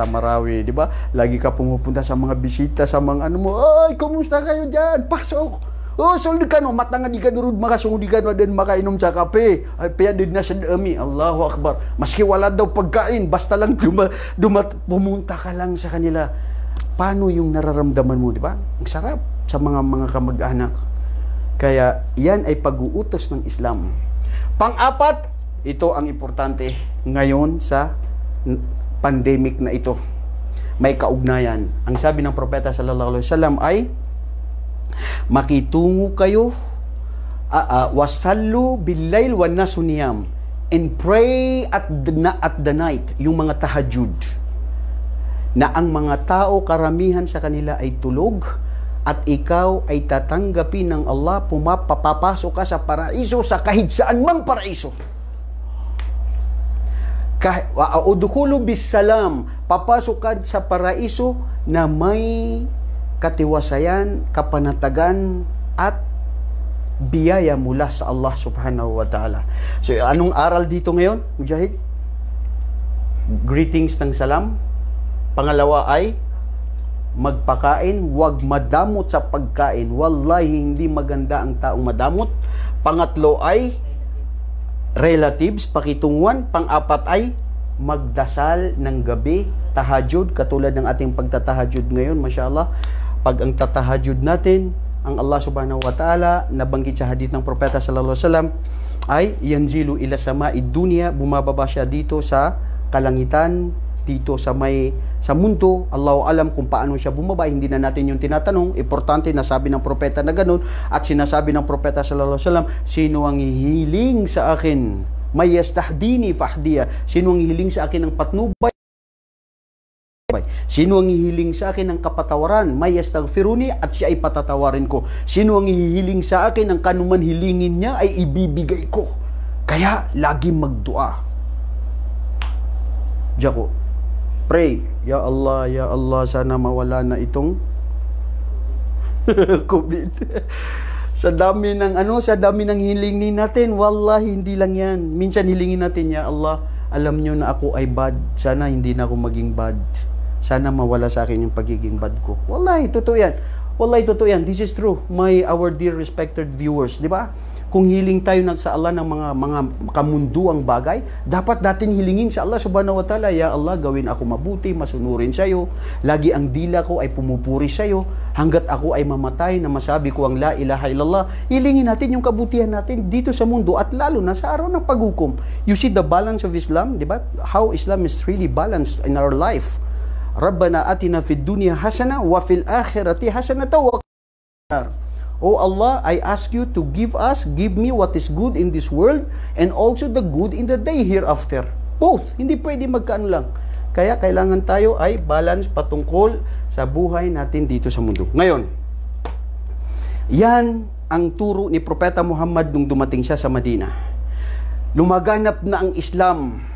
Marawi, di ba? Lagi ka pumupunta sa mga bisita, sa mga ay, kumusta kayo dyan? Pasok! Soldi ka no, matanga di ka nurud makasungod di ka no, din makainom sa kape. Ay, paya din na sa dami. Allahu Akbar. Maski wala daw pagkain, basta lang pumunta ka lang sa kanila. Paano yung nararamdaman mo, di ba? Ang sarap sa mga kamag-anak. Kaya, yan ay pag-uutos ng Islam. Pang-apat, ito ang importante ngayon sa pandemic na ito. May kaugnayan. Ang sabi ng propeta sallallahu alaihi wasallam ay, makitungo kayo, wasallu bil-lail wan nasu niyam, and pray at the night, yung mga tahajjud, na ang mga tao karamihan sa kanila ay tulog, at ikaw ay tatanggapin ng Allah, papapasok ka sa paraiso, sa kahit saan mang paraiso. Udkhulu bis salam, papasok ka sa paraiso na may katiwasayan, kapanatagan, at biyaya mula sa Allah subhanahu wa ta'ala. So, anong aral dito ngayon, Mujahid? Greetings ng salam. Pangalawa ay magpakain, huwag madamot sa pagkain. Wallahi, hindi maganda ang taong madamot. Pangatlo ay relatives, pakitunguan. Pang-apat ay magdasal ng gabi, tahajud, katulad ng ating pagtatahajud ngayon, mashallah. Pag ang tatahajud natin, ang Allah subhanahu wa ta'ala, nabanggit sa hadith ng Propeta sallallahu alaihi wasallam, ay yanzilu ila sama'id dunya, bumababa siya dito sa kalangitan, dito sa mundo. Allahu alam kung paano siya bumaba, hindi na natin yung tinatanong. Importante na sabi ng propeta na ganun, at sinasabi ng propeta sallallahu alaihi wasallam, sino ang hihiling sa akin, may yastahdini fahdiya, sino ang hihiling sa akin ng patnubay, sino ang hihiling sa akin ng kapatawaran, may yastaghfiruni, at siya ay patatawarin ko. Sino ang hihiling sa akin ng kanuman hilingin niya ay ibibigay ko. Kaya lagi magdua. Jako, pray, ya Allah, sana mawala na itong COVID. Sa dami ng hilingin natin, wallahi hindi lang yan. Minsan hilingin natin, ya Allah, alam nyo na ako ay bad, sana hindi na ako maging bad. Sana mawala sa akin yung pagiging bad ko. Wallahi, totoo yan. Wallahi, totoo yan. This is true. Our dear respected viewers, di ba? Kung hiling tayo sa Allah ng mga kamunduang bagay, dapat natin hilingin sa Allah subhanahu wa ta'ala, ya Allah, gawin ako mabuti, masunurin sa'yo. Lagi ang dila ko ay pumupuri sa'yo. Hanggat ako ay mamatay na masabi ko ang la ilaha illallah, hilingin natin yung kabutihan natin dito sa mundo at lalo na sa araw ng paghukom. You see the balance of Islam, di ba? How Islam is really balanced in our life. Rabbana atina fid dunya hasana wa fil akhirati hasanata wa qina. Oh Allah, I ask you to give me what is good in this world and also the good in the day hereafter. Both. Hindi pwede magkaano lang. Kaya kailangan tayo ay balance patungkol sa buhay natin dito sa mundo. Ngayon, yan ang turo ni Propeta Muhammad nung dumating siya sa Madina. Lumaganap na ang Islam.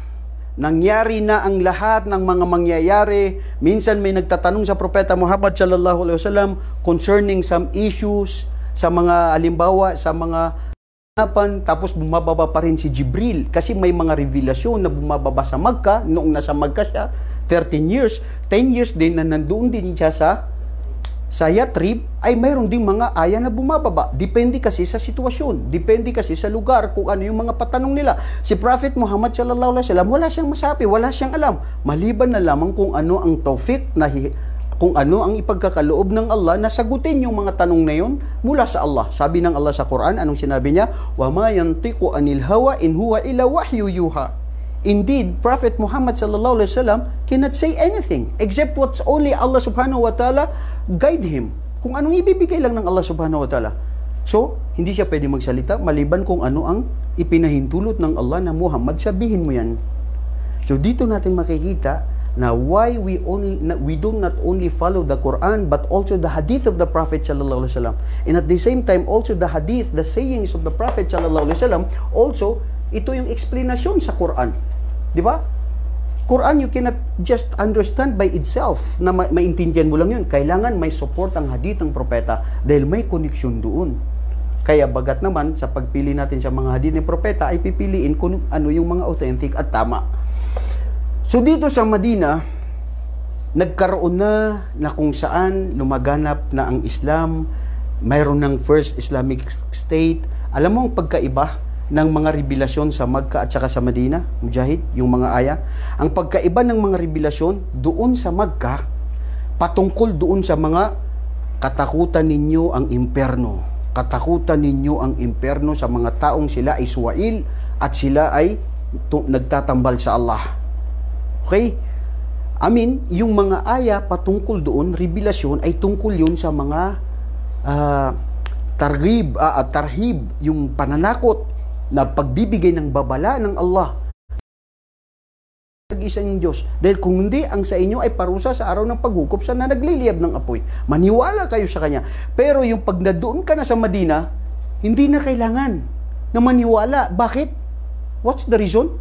Nangyari na ang lahat ng mga mangyayari. Minsan may nagtatanong sa Propeta Muhammad sallallahu alaihi wasallam concerning some issues, sa mga halimbawa, sa mga hanapan, tapos bumababa pa rin si Jibril kasi may mga revelasyon na bumababa sa Makkah. Noong nasa Makkah siya 13 years, 10 years din na nandoon din siya sa Yatrib, ay mayroon ding mga aya na bumababa. Depende kasi sa sitwasyon, depende kasi sa lugar, kung ano yung mga patanong nila. Si Prophet Muhammad sallallahu alaihi wasallam, wala siyang masabi, wala siyang alam, maliban na lamang kung ano ang tawfik, kung ano ang ipagkakaloob ng Allah na sagutin yung mga tanong na yun mula sa Allah. Sabi ng Allah sa Quran, anong sinabi niya? Wa ma yantiqu anil hawa in huwa illa wahyu yuha. Indeed, Prophet Muhammad sallallahu alaihi wasallam cannot say anything except what's only Allah subhanahu wa ta'ala guide him. Kung anong ibibigay lang ng Allah subhanahu wa ta'ala. So, hindi siya pwede magsalita maliban kung ano ang ipinahintulot ng Allah na Muhammad, sabihin mo yan. So, dito natin makikita na why we do not only follow the Quran but also the hadith of the Prophet sallallahu alaihi wasallam. And at the same time also the hadith, the sayings of the Prophet sallallahu alaihi wasallam, also ito yung explanation sa Quran. Di ba? Quran, you cannot just understand by itself na maintindihan mo lang yun. Kailangan may support ang hadith ng propeta dahil may connection doon. Kaya bagat naman sa pagpili natin sa mga hadith ng propeta ay pipiliin kung ano yung mga authentic at tama. So dito sa Madina, nagkaroon na kung saan lumaganap na ang Islam, mayroon ng first Islamic State. Alam mo ang pagkaiba ng mga revelasyon sa Makkah at saka sa Madina, Mujahid, yung mga aya. Ang pagkaiba ng mga revelasyon doon sa Makkah, patungkol doon sa mga katakutan ninyo ang impyerno. Katakutan ninyo ang impyerno sa mga taong sila ay suwail at sila ay nagtatambal sa Allah. Okay? Yung mga aya patungkol doon, revelasyon, ay tungkol yun sa mga tarhib, yung pananakot na pagbibigay ng babala ng Allah. Nag-isang Diyos. Dahil kung hindi, ang sa inyo ay parusa sa araw ng paghukom sa na nagliliyab ng apoy. Maniwala kayo sa Kanya. Pero yung pag nadoon ka na sa Madina, hindi na kailangan na maniwala. Bakit? What's the reason?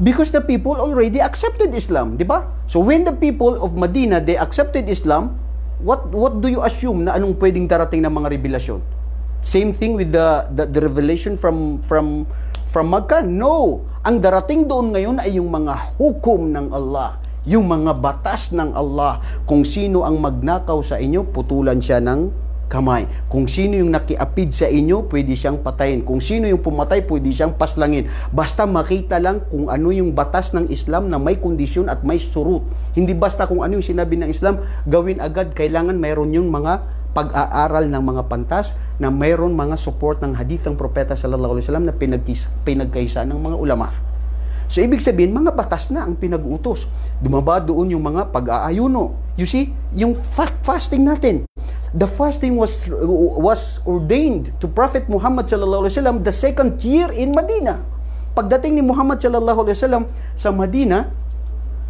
Because the people already accepted Islam, di ba? So when the people of Medina, they accepted Islam, What do you assume na anong pwedeng darating na mga revelasyon? Same thing with the revelation from Makkah? No. Ang darating doon ngayon ay yung mga hukom ng Allah, yung mga batas ng Allah. Kung sino ang magnakaw sa inyo, putulan siya ng kamay. Kung sino yung nakiapid sa inyo, pwede siyang patayin. Kung sino yung pumatay, pwede siyang paslangin. Basta makita lang kung ano yung batas ng Islam na may kondisyon at may surut. Hindi basta kung ano yung sinabi ng Islam, gawin agad. Kailangan mayroon yung mga pag-aaral ng mga pantas, na mayroon mga support ng hadith ng propeta sallallahu alaihi wasallam na pinagkaisa ng mga ulama. So, ibig sabihin, mga batas na ang pinag-utos. Dumaba doon yung mga pag-aayuno. You see, yung fasting natin. The fasting was ordained to Prophet Muhammad sallallahu alaihi wasallam the second year in Medina. Pagdating ni Muhammad sallallahu alaihi wasallam sa Medina,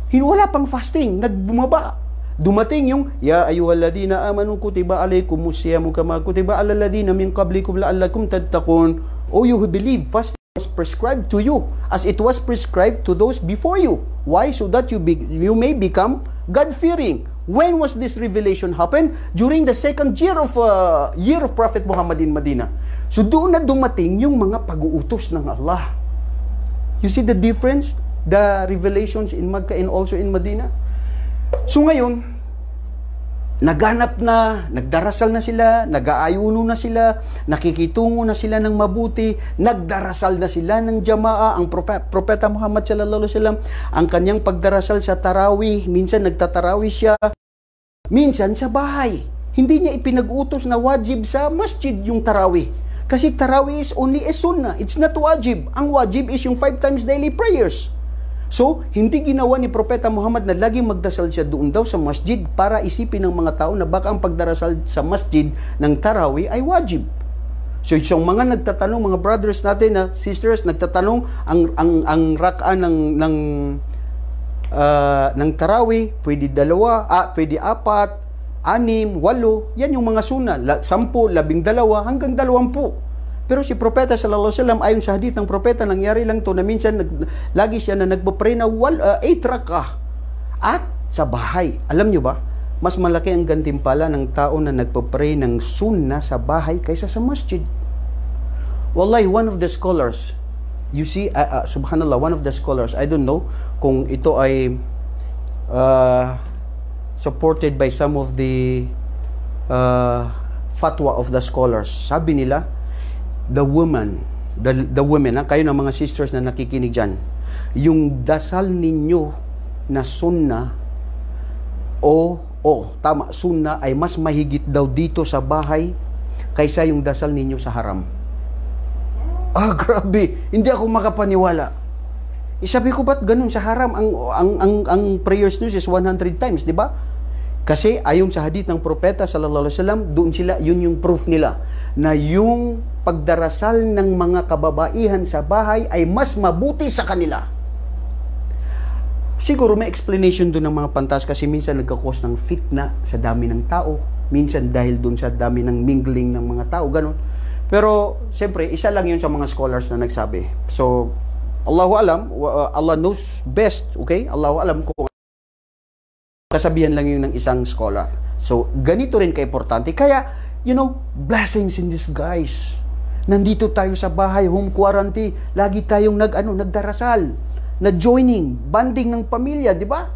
wala pang fasting, nagbumaba. Dumating yung ya ayyuhalladhina amanu kutiba alaykumus siyamu kama kutiba alal ladina min qablikum la'allakum tattaqun. Oh, you who believe, fasting was prescribed to you as it was prescribed to those before you. Why? So that you may become God-fearing. When was this revelation happen? During the second year of Prophet Muhammad in Medina. So doon na dumating yung mga pag-uutos ng Allah. You see the difference? The revelations in Makkah and also in Medina. So ngayon, naganap na, nagdarasal na sila, nag-aayuno na sila, nakikitungo na sila ng mabuti, nagdarasal na sila ng jamaa. Ang Propeta Muhammad sallallahu alaihi wasallam, ang kanyang pagdarasal sa tarawih, minsan nagtatarawih siya, minsan sa bahay. Hindi niya ipinag-utos na wajib sa masjid yung tarawih. Kasi tarawih is only a sunnah, it's not wajib. Ang wajib is yung 5 times daily prayers. So, hindi ginawa ni Propeta Muhammad na laging magdasal siya doon daw sa masjid para isipin ng mga tao na baka ang pagdarasal sa masjid ng tarawih ay wajib. So, yung mga nagtatanong, mga brothers natin, sisters, nagtatanong, ang rak'a ng tarawih, pwede 2, pwede 4, 6, 8, yan yung mga sunnah, 10, 12, hanggang 20. Pero si Propeta sallallahu alaihi wasallam, ayon sa hadith ng Propeta, nangyari lang to na minsan lagi siya na nagpo-pray na 8 rak'ah at sa bahay. Alam nyo ba, mas malaki ang gantimpala ng tao na nagpo-pray ng sunnah sa bahay kaysa sa masjid. Wallahi, one of the scholars, you see, subhanallah, one of the scholars, I don't know kung ito ay supported by some of the fatwa of the scholars. Sabi nila, the women, kayo ng mga sisters na nakikinig dyan, yung dasal ninyo na sunnah sunnah ay mas mahigit daw dito sa bahay kaysa yung dasal ninyo sa haram. Grabe, hindi ako makapaniwala. Sabi ko, ba't ganun sa haram? Ang prayers nyo is 100 times, di ba? Kasi ayon sa hadith ng Propeta sallallahu alaihi wasallam, doon sila, yun yung proof nila na yung pagdarasal ng mga kababaihan sa bahay ay mas mabuti sa kanila. Siguro may explanation doon ng mga pantas kasi minsan nagkakos ng fitna sa dami ng tao, minsan dahil doon sa dami ng mingling ng mga tao, ganun. Pero siyempre, isa lang yun sa mga scholars na nagsabi. So, Allahu alam, Allah knows best, okay? Allahu alam kung kasabihan lang yun ng isang scholar. So, ganito rin ka-importante. Kaya, blessings in disguise. Nandito tayo sa bahay, home quarantine, lagi tayong nagdarasal, na-joining, banding ng pamilya, di ba?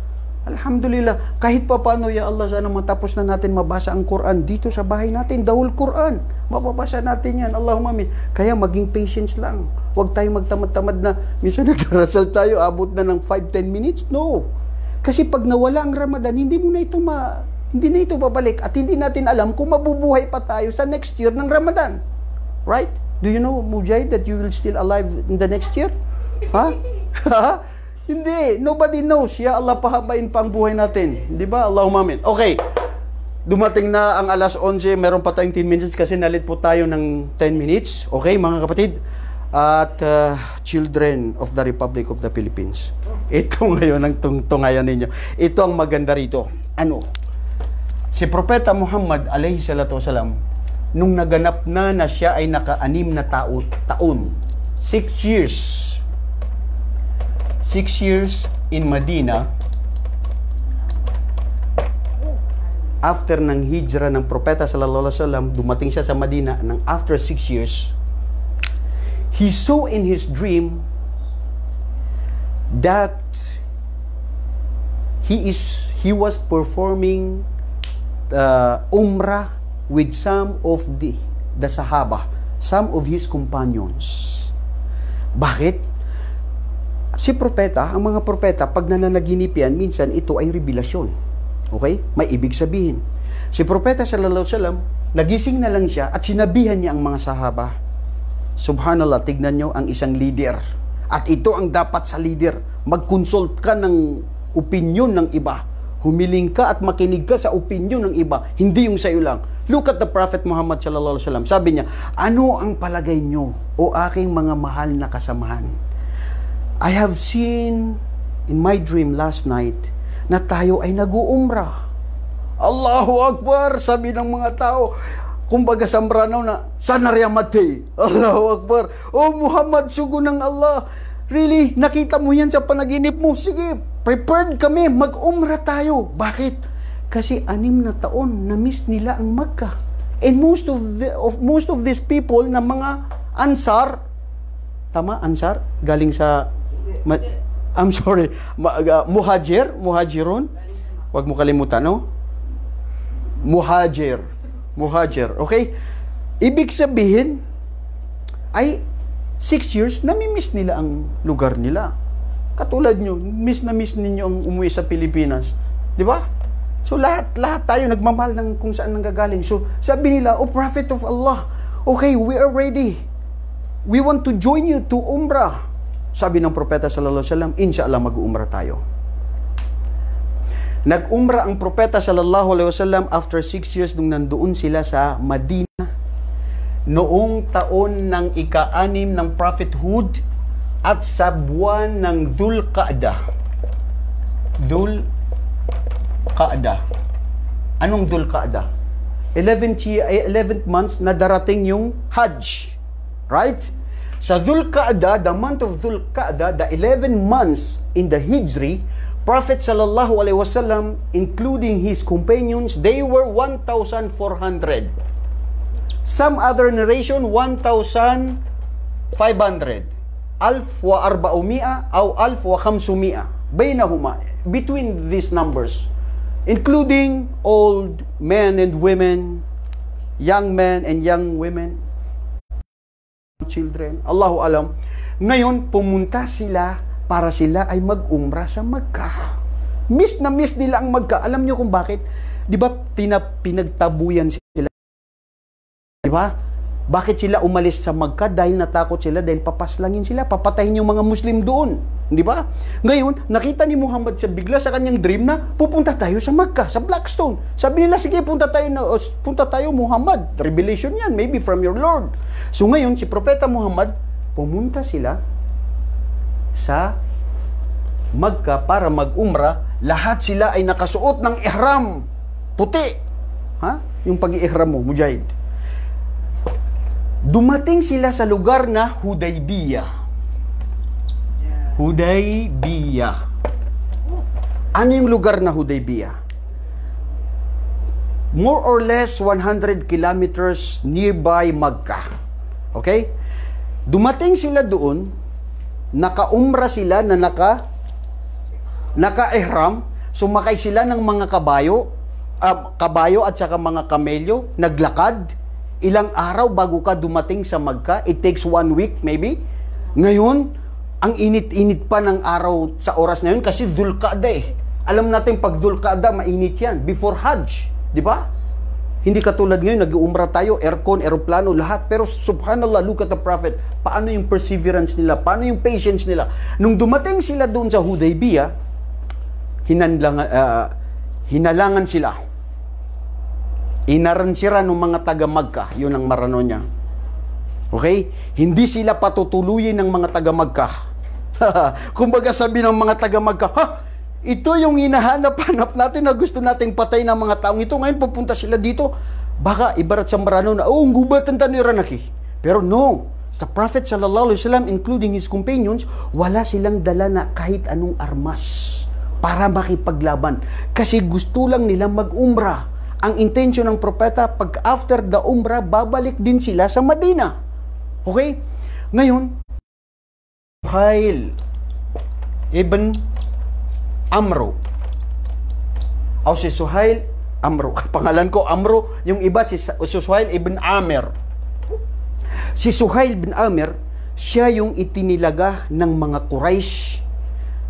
Alhamdulillah, kahit pa paano, ya Allah, sana matapos na natin mabasa ang Quran dito sa bahay natin, the whole Quran. Mababasa natin yan, Allahumma amin. Kaya maging patience lang. Huwag tayong magtamad-tamad na, minsan nagdarasal tayo, abot na ng 5-10 minutes. No. Kasi pag nawala ang Ramadan, hindi na ito babalik at hindi natin alam kung mabubuhay pa tayo sa next year ng Ramadan. Right? Do you know, Mujahid, that you will still alive in the next year? Ha? Hindi. Nobody knows. Ya Allah, pahabain pa ang buhay natin. Di ba? Allahumma amin. Okay. Dumating na ang alas 11. Meron pa tayong 10 minutes kasi nalit po tayo ng 10 minutes. Okay, mga kapatid? At children of the Republic of the Philippines. Ito ngayon ang tungayan ninyo. Ito ang maganda rito. Ano? Si Propeta Muhammad alayhi salatu wasalam, nung naganap na siya ay naka-6 na taon, 6 years. 6 years in Medina. after ng hijra ng propeta sallallahu alaihi wasallam, dumating siya sa Madina ng after 6 years, he saw in his dream that he was performing umrah with some of the Sahaba, some of his companions. Bakit? Si propeta, ang mga propeta, pag nananaginip yan, minsan ito ay revelasyon. Okay? May ibig sabihin. Si propeta sallallahu alaihi wasallam, nagising na lang siya at sinabihan niya ang mga sahaba. Subhanallah, tignan nyo ang isang leader. At ito ang dapat sa leader. Mag-consult ka ng opinion ng iba. Humiling ka at makinig ka sa opinion ng iba. Hindi yung sa'yo lang. Look at the Prophet Muhammad sallallahu alaihi wasallam. Sabi niya, ano ang palagay nyo, o aking mga mahal na kasamahan? I have seen in my dream last night na tayo ay nag-uumrah. Allahu Akbar! Sabi ng mga tao, kumbaga sambranaw na, sanariyamate. Allahu Akbar! Oh Muhammad, sugo ng Allah! Really? Nakita mo yan sa panaginip mo? Sige, prepared kami, mag-umrah tayo. Bakit? Kasi 6 na taon na-miss nila ang Makkah. And most of these people na mga Ansar, tama, Ansar? Galing sa I'm sorry, Muhajirun? Huwag mo kalimutan, no? Muhajir, okay? Ibig sabihin, ay 6 years, nami-miss nila ang lugar nila. Katulad nyo, miss na miss ninyo ang umuwi sa Pilipinas. Di ba? So, lahat tayo nagmamahal ng kung saan nanggagaling. So, sabi nila, oh Prophet of Allah, okay, we are ready. We want to join you to Umrah. Sabi ng Propeta sallallahu alaihi wasallam, inshallah mag-umrah tayo. Nag-umrah ang Propeta sallallahu alaihi wasallam after 6 years nung nandoon sila sa Madina. Noong taon ng ika-6 ng prophethood at sa buwan ng Dhul Qa'dah. Anong Dhul Qa'dah? 11th months na darating yung Hajj. Right? Sa Dhul Qa'dah, the month of Dhul Qa'dah, the 11 months in the Hijri, Prophet sallallahu alaihi wasallam, including his companions, they were 1,400. Some other narration, 1,500. Alf wa arba'umi'a aw alf wa khamsumi'a. Bainahuma, between these numbers, including old men and women, young men and young women, children, Allahu alam. Ngayon, pumunta sila para sila ay mag-umrah sa Makkah. Miss na miss nila ang Makkah. Alam niyo kung bakit? Di ba pinagtabuyan sila? Di ba? Bakit sila umalis sa Makkah? Dahil natakot sila, dahil papaslangin sila, papatayin yung mga Muslim doon. Di ba? Ngayon, nakita ni Muhammad sa bigla sa kanyang dream na pupunta tayo sa Makkah, sa Blackstone. Sabi nila, sige, punta tayo Muhammad. Revelation yan, maybe from your Lord. So ngayon, si Propeta Muhammad, pumunta sila sa Makkah para mag-umrah. Lahat sila ay nakasuot ng ihram. Puti. Ha? Yung pag-ihram mo, Mujahid. Dumating sila sa lugar na Hudaybiyah. Hudaybiyah. Ano yung lugar na Hudaybiyah? More or less 100 kilometers nearby Makkah. Okay? Dumating sila doon, naka-umrah sila na naka-ihram, sumakay sila ng mga kabayo at saka mga kamelyo, naglakad. Ilang araw bago ka dumating sa Makkah, it takes 1 week maybe. Ngayon, ang init-init pa ng araw sa oras na yun kasi Dhul Qa'dah eh. Alam natin pag Dhul Qa'dah, mainit yan. Before Hajj, di ba? Hindi katulad ngayon, nag-uumrah tayo, aircon, aeroplano, lahat. Pero subhanallah, look at the Prophet. Paano yung perseverance nila? Paano yung patience nila? Nung dumating sila doon sa Hudaybiyah, hinalangan sila. Inaransira ng mga taga-Makkah. Yun ang marano niya. Okay? Hindi sila patutuluyin ng mga taga-Makkah. Kumbaga sabi ng mga taga-Makkah, ha? Ito yung hinahanap-hanap natin na gusto nating patay ng mga taong ito. Ngayon pupunta sila dito. Baka ibarat sa marano na, ang gubatan taniranak eh. Pero no. The Prophet sallallahu alaihi wasallam, including his companions, wala silang dala na kahit anong armas para makipaglaban. Kasi gusto lang nilang mag-umrah. ang intention ng propeta, pag after the Umrah, babalik din sila sa Madina. Okay? Ngayon, Suhail ibn Amro. O si Suhail Amro. Pangalan ko Amro, yung iba si Suhail ibn Amir. Si Suhail ibn Amir, siya yung itinilaga ng mga Quraysh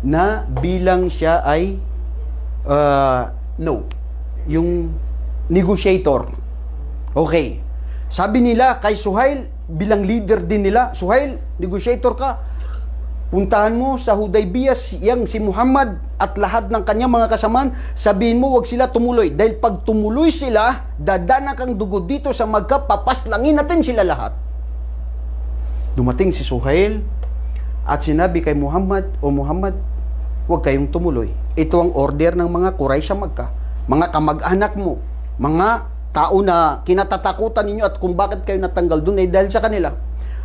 na bilang siya ay yung negotiator. Okay. Sabi nila kay Suhail, bilang leader din nila, Suhail, negotiator ka. Puntahan mo sa Hudaybiyah yang si Muhammad at lahat ng kanyang mga kasamaan, sabihin mo wag sila tumuloy. Dahil pag tumuloy sila, dadanak ang dugo dito sa Makkah, papaslangin natin sila lahat. Dumating si Suhail at sinabi kay Muhammad, O Muhammad, huwag kayong tumuloy. Ito ang order ng mga Quraysh sa Makkah. Mga kamag-anak mo, mga tao na kinatatakutan ninyo at kung bakit kayo natanggal doon ay dahil sa kanila.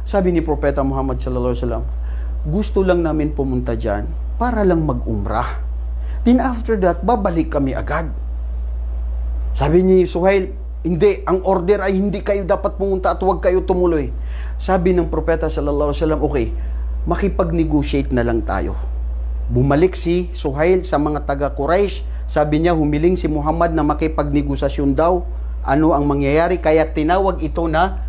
Sabi ni Propeta Muhammad sallallahu alaihi wasallam, gusto lang namin pumunta dyan para lang mag-umrah. Then after that, babalik kami agad. Sabi ni Suhail, hindi, ang order ay hindi kayo dapat pumunta at huwag kayo tumuloy. Sabi ng Propeta sallallahu alaihi wasallam, okay, makipag-negotiate na lang tayo. Bumalik si Suhail sa mga taga-Quraysh. Sabi niya, humiling si Muhammad na makipag-negosasyon daw. Ano ang mangyayari? Kaya tinawag ito na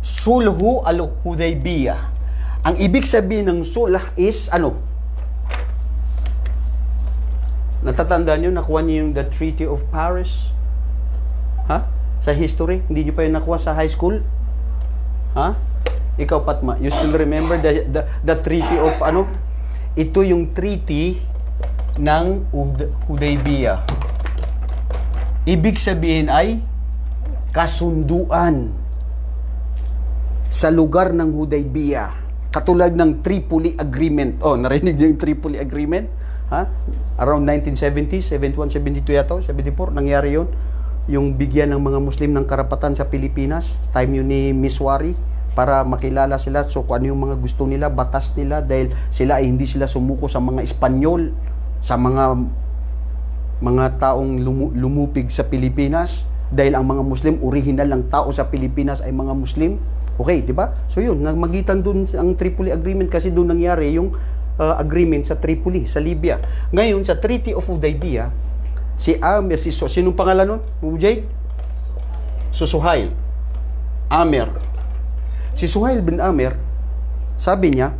Sulhu al-Hudaybiyah. Ang ibig sabihin ng sulh is ano? Natatandaan nyo, nakuha niyo yung the Treaty of Paris? Ha? Sa history? Hindi nyo pa yung nakuha sa high school? Ha? Ikaw, Patma, you still remember the Treaty of ano? Ito yung treaty ng Hudaybiyah. Ibig sabihin ay kasunduan sa lugar ng Hudaybiyah. Katulad ng Tripoli Agreement. Oh, narinig niyo yung Tripoli Agreement? Ha? Around 1970s, 71, 72 yata, 74, nangyari yun. Yung bigyan ng mga Muslim ng karapatan sa Pilipinas, time yun ni Miswari, para makilala sila. So, kung ano yung mga gusto nila, batas nila, dahil sila ay hindi sila sumuko sa mga Espanyol, sa mga taong lumupig sa Pilipinas, dahil ang mga Muslim, original lang tao sa Pilipinas ay mga Muslim. Okay, di ba? So yun, nagmagitan dun ang Tripoli Agreement kasi doon nangyari yung agreement sa Tripoli, sa Libya. Ngayon, sa Treaty of Hudaybiyah, sinong pangalan nun? Mujaid? Suhail. Amir. Si Suhail bin Amir, sabi niya,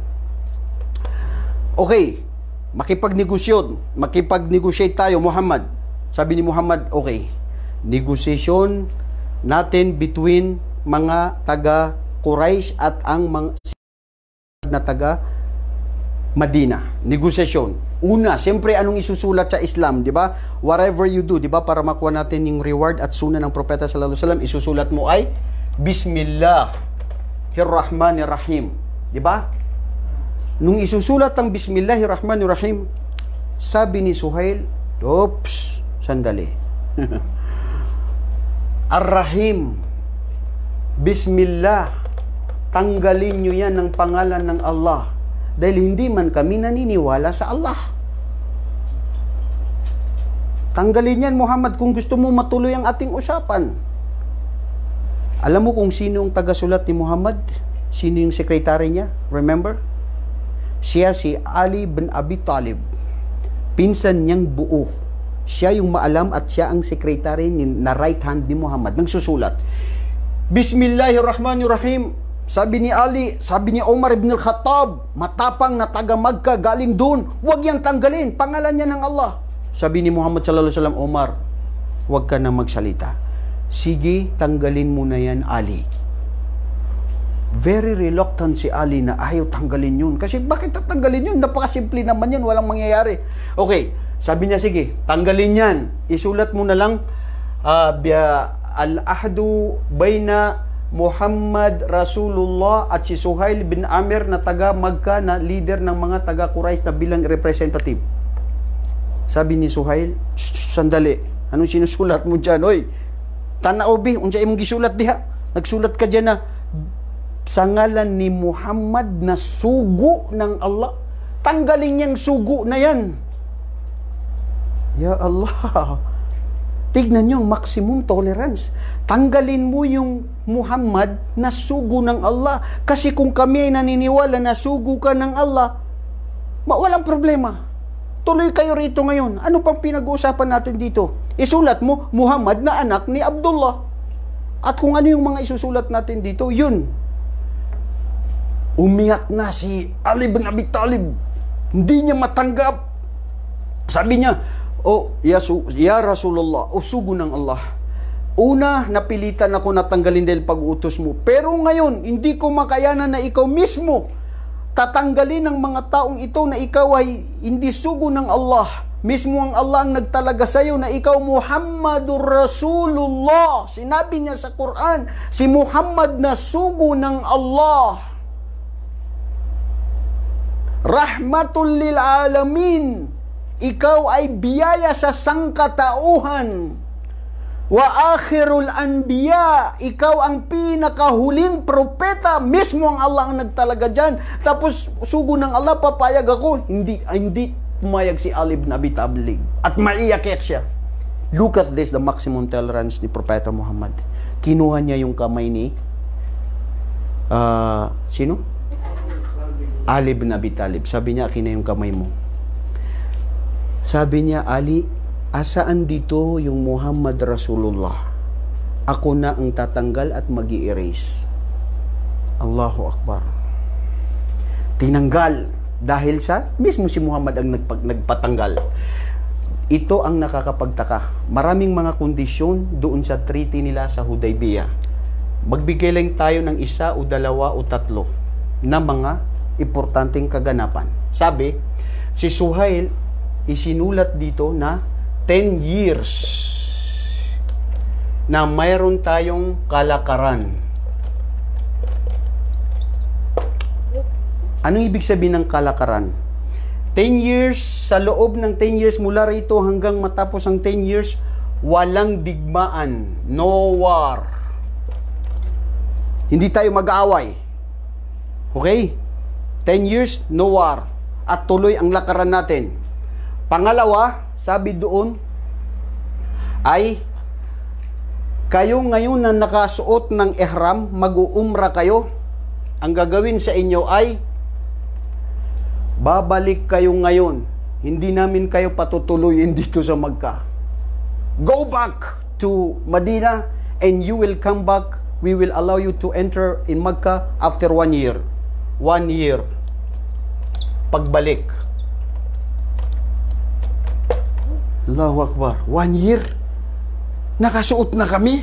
okay, makipag-negotiate tayo, Muhammad. Sabi ni Muhammad, okay, negotiation natin between mga taga Quraysh at ang mga na taga Madina. Negosasyon. Una, siyempre anong isusulat sa Islam, di ba? Whatever you do, di ba? Para makuha natin yung reward at sunan ng Propeta sallallahu alaihi wasallam, isusulat mo ay Bismillahirrahmanirrahim. Di ba? Nung isusulat ang Bismillahirrahmanirrahim, sabi ni Suhail, oops, sandali. Ar-Rahim. Bismillah. Tanggalin nyo yan ng pangalan ng Allah. Dahil hindi man kami naniniwala sa Allah. Tanggalin yan, Muhammad, kung gusto mo matuloy ang ating usapan. Alam mo kung sino ang tagasulat ni Muhammad? Sino yung sekretary niya? Remember? Siya si Ali bin Abi Talib. Pinsan niyang buo. Siya yung maalam at siya ang sekretary na right hand ni Muhammad. Nagsusulat. Bismillahirrahmanirrahim. Sabi ni Ali, sabi ni Umar ibn al-Khattab, matapang na taga Makkah galing doon, huwag yang tanggalin, pangalan niya ng Allah. Sabi ni Muhammad sallallahu alaihi wasallam, Umar, huwag ka na magsalita. Sige, tanggalin mo na yan, Ali. Very reluctant si Ali na ayaw tanggalin yun. Kasi bakit tatanggalin yun? Napakasimple naman yan, walang mangyayari. Okay, sabi niya, sige, tanggalin yan. Isulat mo na lang, al-ahdu bayna Muhammad Rasulullah at si Suhail bin Amir na taga Makkah na leader ng mga taga Quraysh na bilang representative. Sabi ni Suhail, sandali, anong sinusulat mo dyan? Oy, tanaobi, unsa imong gisulat diha? Nagsulat ka dyan na sa ngalan ni Muhammad na sugo ng Allah. Tanggalin niyang sugo na yan. Ya Allah. Tignan nyo ang maximum tolerance. Tanggalin mo yung Muhammad na sugo ng Allah. Kasi kung kami ay naniniwala na sugo ka ng Allah, walang problema. Tuloy kayo rito ngayon. Ano pang pinag-uusapan natin dito? Isulat mo, Muhammad na anak ni Abdullah. At kung ano yung mga isusulat natin dito, yun. Umiyak na si Ali bin Abi Talib. Hindi niya matanggap. Sabi niya, ya Rasulullah, sugo ng Allah. Una, napilitan ako na tanggalin dahil pag-utos mo. Pero ngayon, hindi ko makayanan na ikaw mismo tatanggalin ng mga taong ito na ikaw ay hindi sugo ng Allah. Mismo ang Allah ang nagtalaga sa iyo na ikaw Muhammadur Rasulullah. Sinabi niya sa Quran, si Muhammad na sugo ng Allah. Rahmatul lil alamin. Ikaw ay biyaya sa sangkatauhan. Wa akhirul anbiya, ikaw ang pinakahuling propeta, mismo ang Allah ang nagtalaga dyan. Tapos sugo ng Allah, papayag ako. Hindi pumayag si Ali bin Abi Talib. At maiyak siya. Look at this, the maximum tolerance ni Propeta Muhammad. Kinuha niya yung kamay ni sino? Ali bin Abi Talib. Sabi niya, akin na yung kamay mo. Sabi niya, Ali, asaan dito yung Muhammad Rasulullah? Ako na ang tatanggal at mag-i-erase. Allahu Akbar. Tinanggal dahil sa mismo si Muhammad ang nagpatanggal. Ito ang nakakapagtaka. Maraming mga kondisyon doon sa treaty nila sa Hudaybiyah. Magbigay lang tayo ng isa o dalawa o tatlo na mga importanteng kaganapan. Sabi, si Suhail isinulat dito na 10 years na mayroon tayong kalakaran. Anong ibig sabihin ng kalakaran? 10 years, sa loob ng 10 years mula rito hanggang matapos ang 10 years, walang digmaan, no war. Hindi tayo mag-aaway. Okay? 10 years, no war. At tuloy ang lakaran natin. Pangalawa, sabi doon, ay kayo ngayon na nakasuot ng ihram, mag-uumra kayo. Ang gagawin sa inyo ay babalik kayo ngayon. Hindi namin kayo patutuloyin dito sa Makkah. Go back to Medina and you will come back. We will allow you to enter in Makkah after 1 year. 1 year. Pagbalik. Allahu Akbar. 1 year? Nakasuot na kami?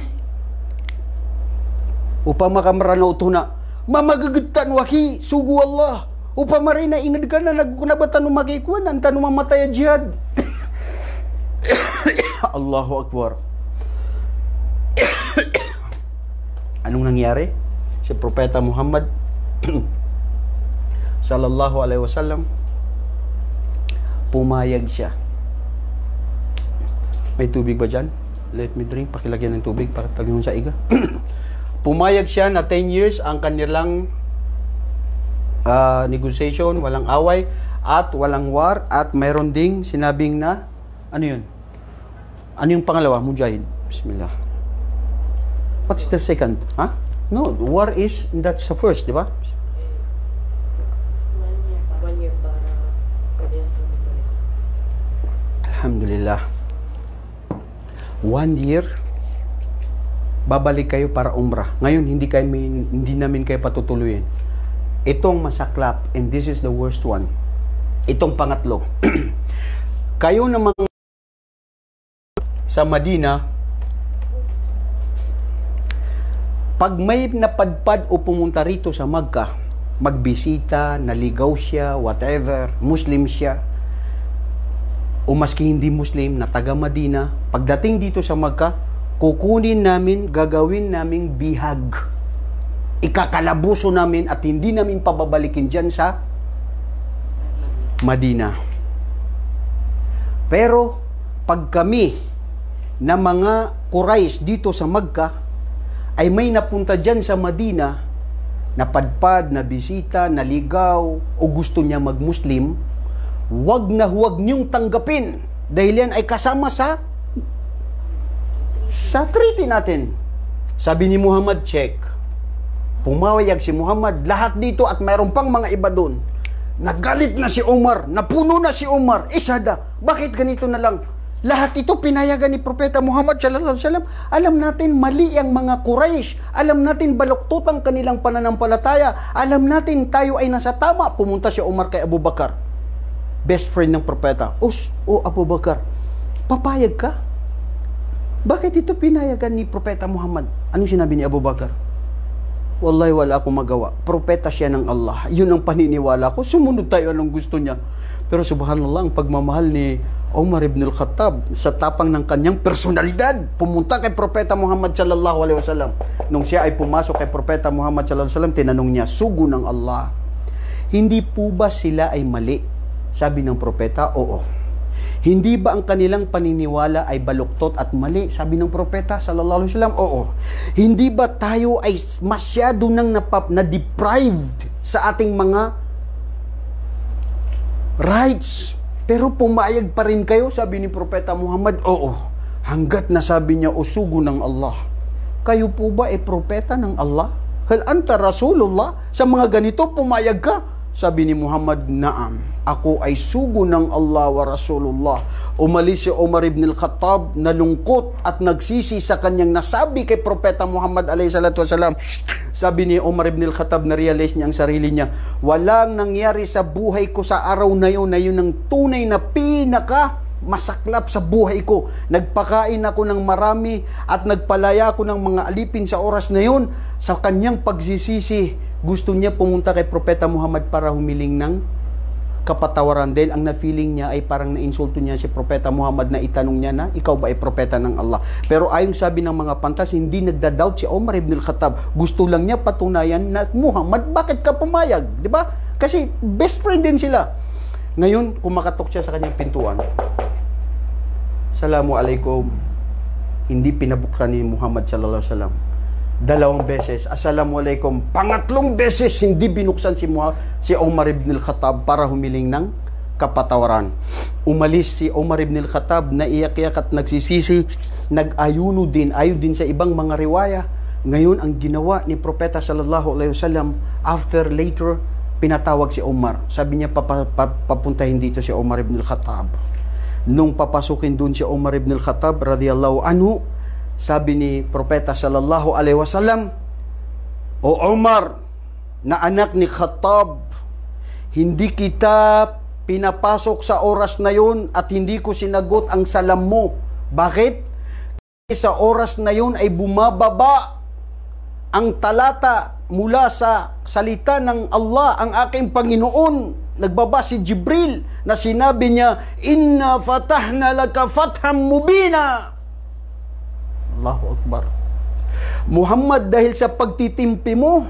Upama kamaranaw ito na, mamagagatan waki, sugu Allah. Upama rin na ingad ka na, nagkunabatan umagikuan, ang tanong mamatay jihad. Allahu Akbar. Anong nangyari? Si Propeta Muhammad sallallahu alaihi wasallam, pumayag siya. May tubig ba dyan? Let me drink. Pakilagyan ng tubig para tagyon sa iga. Pumayag siya na 10 years ang kanilang negotiation, walang away, at walang war, at mayroon ding sinabing na, ano yun? Ano yung pangalawa? Mujahid. Bismillah. What's the second? Huh? No, war is, that's the first, di ba? 1 year para parehas naman. Alhamdulillah. 1 year, babalik kayo para umrah. Ngayon, hindi namin kayo patutuloyin. Itong masaklap, and this is the worst one. Itong pangatlo. Kayo namang sa Madina, pag may napadpad o pumunta rito sa Makkah, magbisita, naligaw siya, whatever, Muslim siya, o maski hindi Muslim na taga Madina, pagdating dito sa Makkah, kukunin namin, gagawin naming bihag. Ikakalabuso namin at hindi namin pababalikin dyan sa Madina. Pero, pag kami na mga Quraysh dito sa Makkah, ay may napunta dyan sa Madina, napadpad, nabisita, naligaw, o gusto niya mag-Muslim, huwag niyong tanggapin dahil yan ay kasama sa Sa treaty natin, sabi ni Muhammad, check. Pumawayag si Muhammad, lahat dito at mayroon pang mga iba doon. Nagalit na si Umar, napuno na si Umar. Sada, bakit ganito na lang? Lahat ito pinayagan ni Propeta Muhammad sallallahu alaihi wasallam. Alam natin mali ang mga Quraysh. Alam natin baluktot ang kanilang pananampalataya. Alam natin tayo ay nasa tama. Pumunta si Umar kay Abu Bakar, best friend ng Propeta. Abu Bakar, papayag ka? Bakit ito pinayagan ni Propeta Muhammad? Anong sinabi ni Abu Bakar? Wallahi wala akong magawa. Propeta siya ng Allah. Yun ang paniniwala ko. Sumunod tayo anong gusto niya. Pero subhanallah, ang pagmamahal ni Umar ibn al-Khattab sa tapang ng kanyang personalidad, pumunta kay Propeta Muhammad sallallahu alaihi wasallam. Nung siya ay pumasok kay Propeta Muhammad sallallahu alaihi wasallam, tinanong niya, sugo ng Allah, hindi po ba sila ay mali? Sabi ng Propeta, oo. Hindi ba ang kanilang paniniwala ay baluktot at mali? Sabi ng Propeta sallallahu alaihi wasallam, oo. Hindi ba tayo ay masyado nang na-deprived sa ating mga rights? Pero pumayag pa rin kayo, sabi ni Propeta Muhammad, oo. Hanggat nasabi niya, usugo ng Allah. Kayo po ba ay propeta ng Allah? Hal anta Rasulullah? Sa mga ganito, pumayag ka? Sabi ni Muhammad, naam. Ako ay sugo ng Allah wa Rasulullah. Umalis si Umar ibn al-Khattab, nalungkot at nagsisi sa kanyang nasabi kay Propeta Muhammad alayhi salatu wasalam. Sabi ni Umar ibn al-Khattab, na-realize niya ang sarili niya. Walang nangyari sa buhay ko sa araw na yun ang tunay na pinaka masaklap sa buhay ko. Nagpakain ako ng marami at nagpalaya ako ng mga alipin sa oras na yun. Sa kanyang pagsisisi, gusto niya pumunta kay Propeta Muhammad para humiling ng kapatawaran dahil ang na-feeling niya ay parang na-insulto niya si Propeta Muhammad na itanong niya na, ikaw ba ay propeta ng Allah? Pero ayon sabi ng mga pantas, hindi nagda-doubt si Umar ibn al-Khattab. Gusto lang niya patunayan na, Muhammad, bakit ka pumayag? Di ba? Kasi best friend din sila. Ngayon, kumakatok siya sa kanyang pintuan. Assalamualaikum. Hindi pinabuksan ni Muhammad sallallahu alaihi wasallam. 2 beses, Assalamualaikum. Pangatlong beses, hindi binuksan si Umar ibn al-Khattab para humiling ng kapatawaran. Umalis si Umar ibn al-Khattab, naiyak-iyak at nagsisisi, nag-ayuno din, ayon din sa ibang mga riwaya. Ngayon, ang ginawa ni Propeta sallallahu alaihi wasallam, after later, pinatawag si Umar. Sabi niya, papuntahin dito si Umar ibn al-Khattab. Nung papasukin dun si Umar ibn al-Khattab, radiyallahu anhu, sabi ni Propeta sallallahu alaihi wasallam, O Umar, na anak ni Khattab, hindi kita pinapasok sa oras na yun at hindi ko sinagot ang salam mo. Bakit? Sa oras na yun ay bumababa ang talata mula sa salita ng Allah, ang aking Panginoon. Nagbaba si Jibril na sinabi niya, Inna fatahna laka fatham mubina. Allahu Akbar. Muhammad, dahil sa pagtitimpi mo,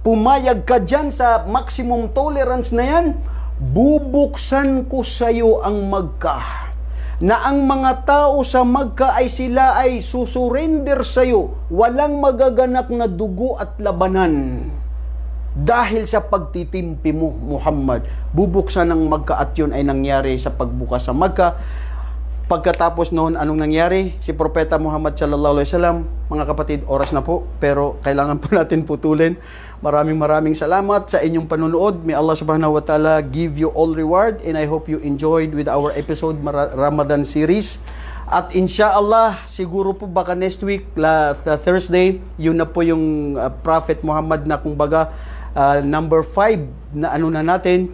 pumayag ka dyan sa maximum tolerance na yan, bubuksan ko sa iyo ang Makkah. Na ang mga tao sa Makkah ay sila ay susurrender sa iyo. Walang magaganap na dugo at labanan. Dahil sa pagtitimpi mo, Muhammad, bubuksan ng Makkah at yun ay nangyari sa pagbukas sa Makkah. Pagkatapos noon, anong nangyari? Si Propeta Muhammad sallallahu alaihi wasallam, mga kapatid, oras na po, pero kailangan po natin putulin. Maraming salamat sa inyong panunood. May Allah subhanahu wa ta'ala give you all reward, and I hope you enjoyed with our episode Ramadan series. At inshallah, siguro po baka next week, Thursday, yun na po yung Prophet Muhammad na kumbaga number 5 na ano na natin,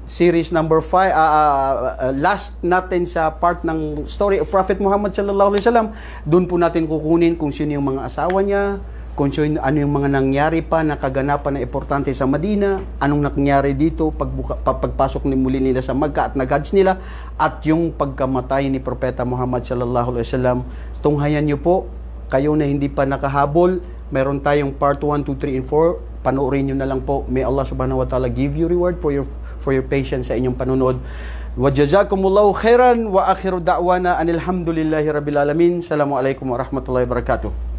series number 5, last natin sa part ng story of Prophet Muhammad sallallahu alaihi wasallam. Doon po natin kukunin kung sino yung mga asawa niya, kung sino, ano yung mga nangyari pa na kaganapan na importante sa Madina, anong nangyari dito pagpasok ni muli nila sa Makkah at nag-hajj nila, at yung pagkamatay ni Propeta Muhammad sallallahu alaihi wasallam. Tunghayan niyo po, kayo na hindi pa nakahabol, meron tayong part 1, 2, 3, and 4. Panoorin nyo na lang po. May Allah subhanahu wa ta'ala give you reward for your patience sa inyong panonood. Wa jazakumullahu khairan wa akhiru da'wana anil hamdulillahi rabbil alamin. Assalamualaikum warahmatullahi wabarakatuh.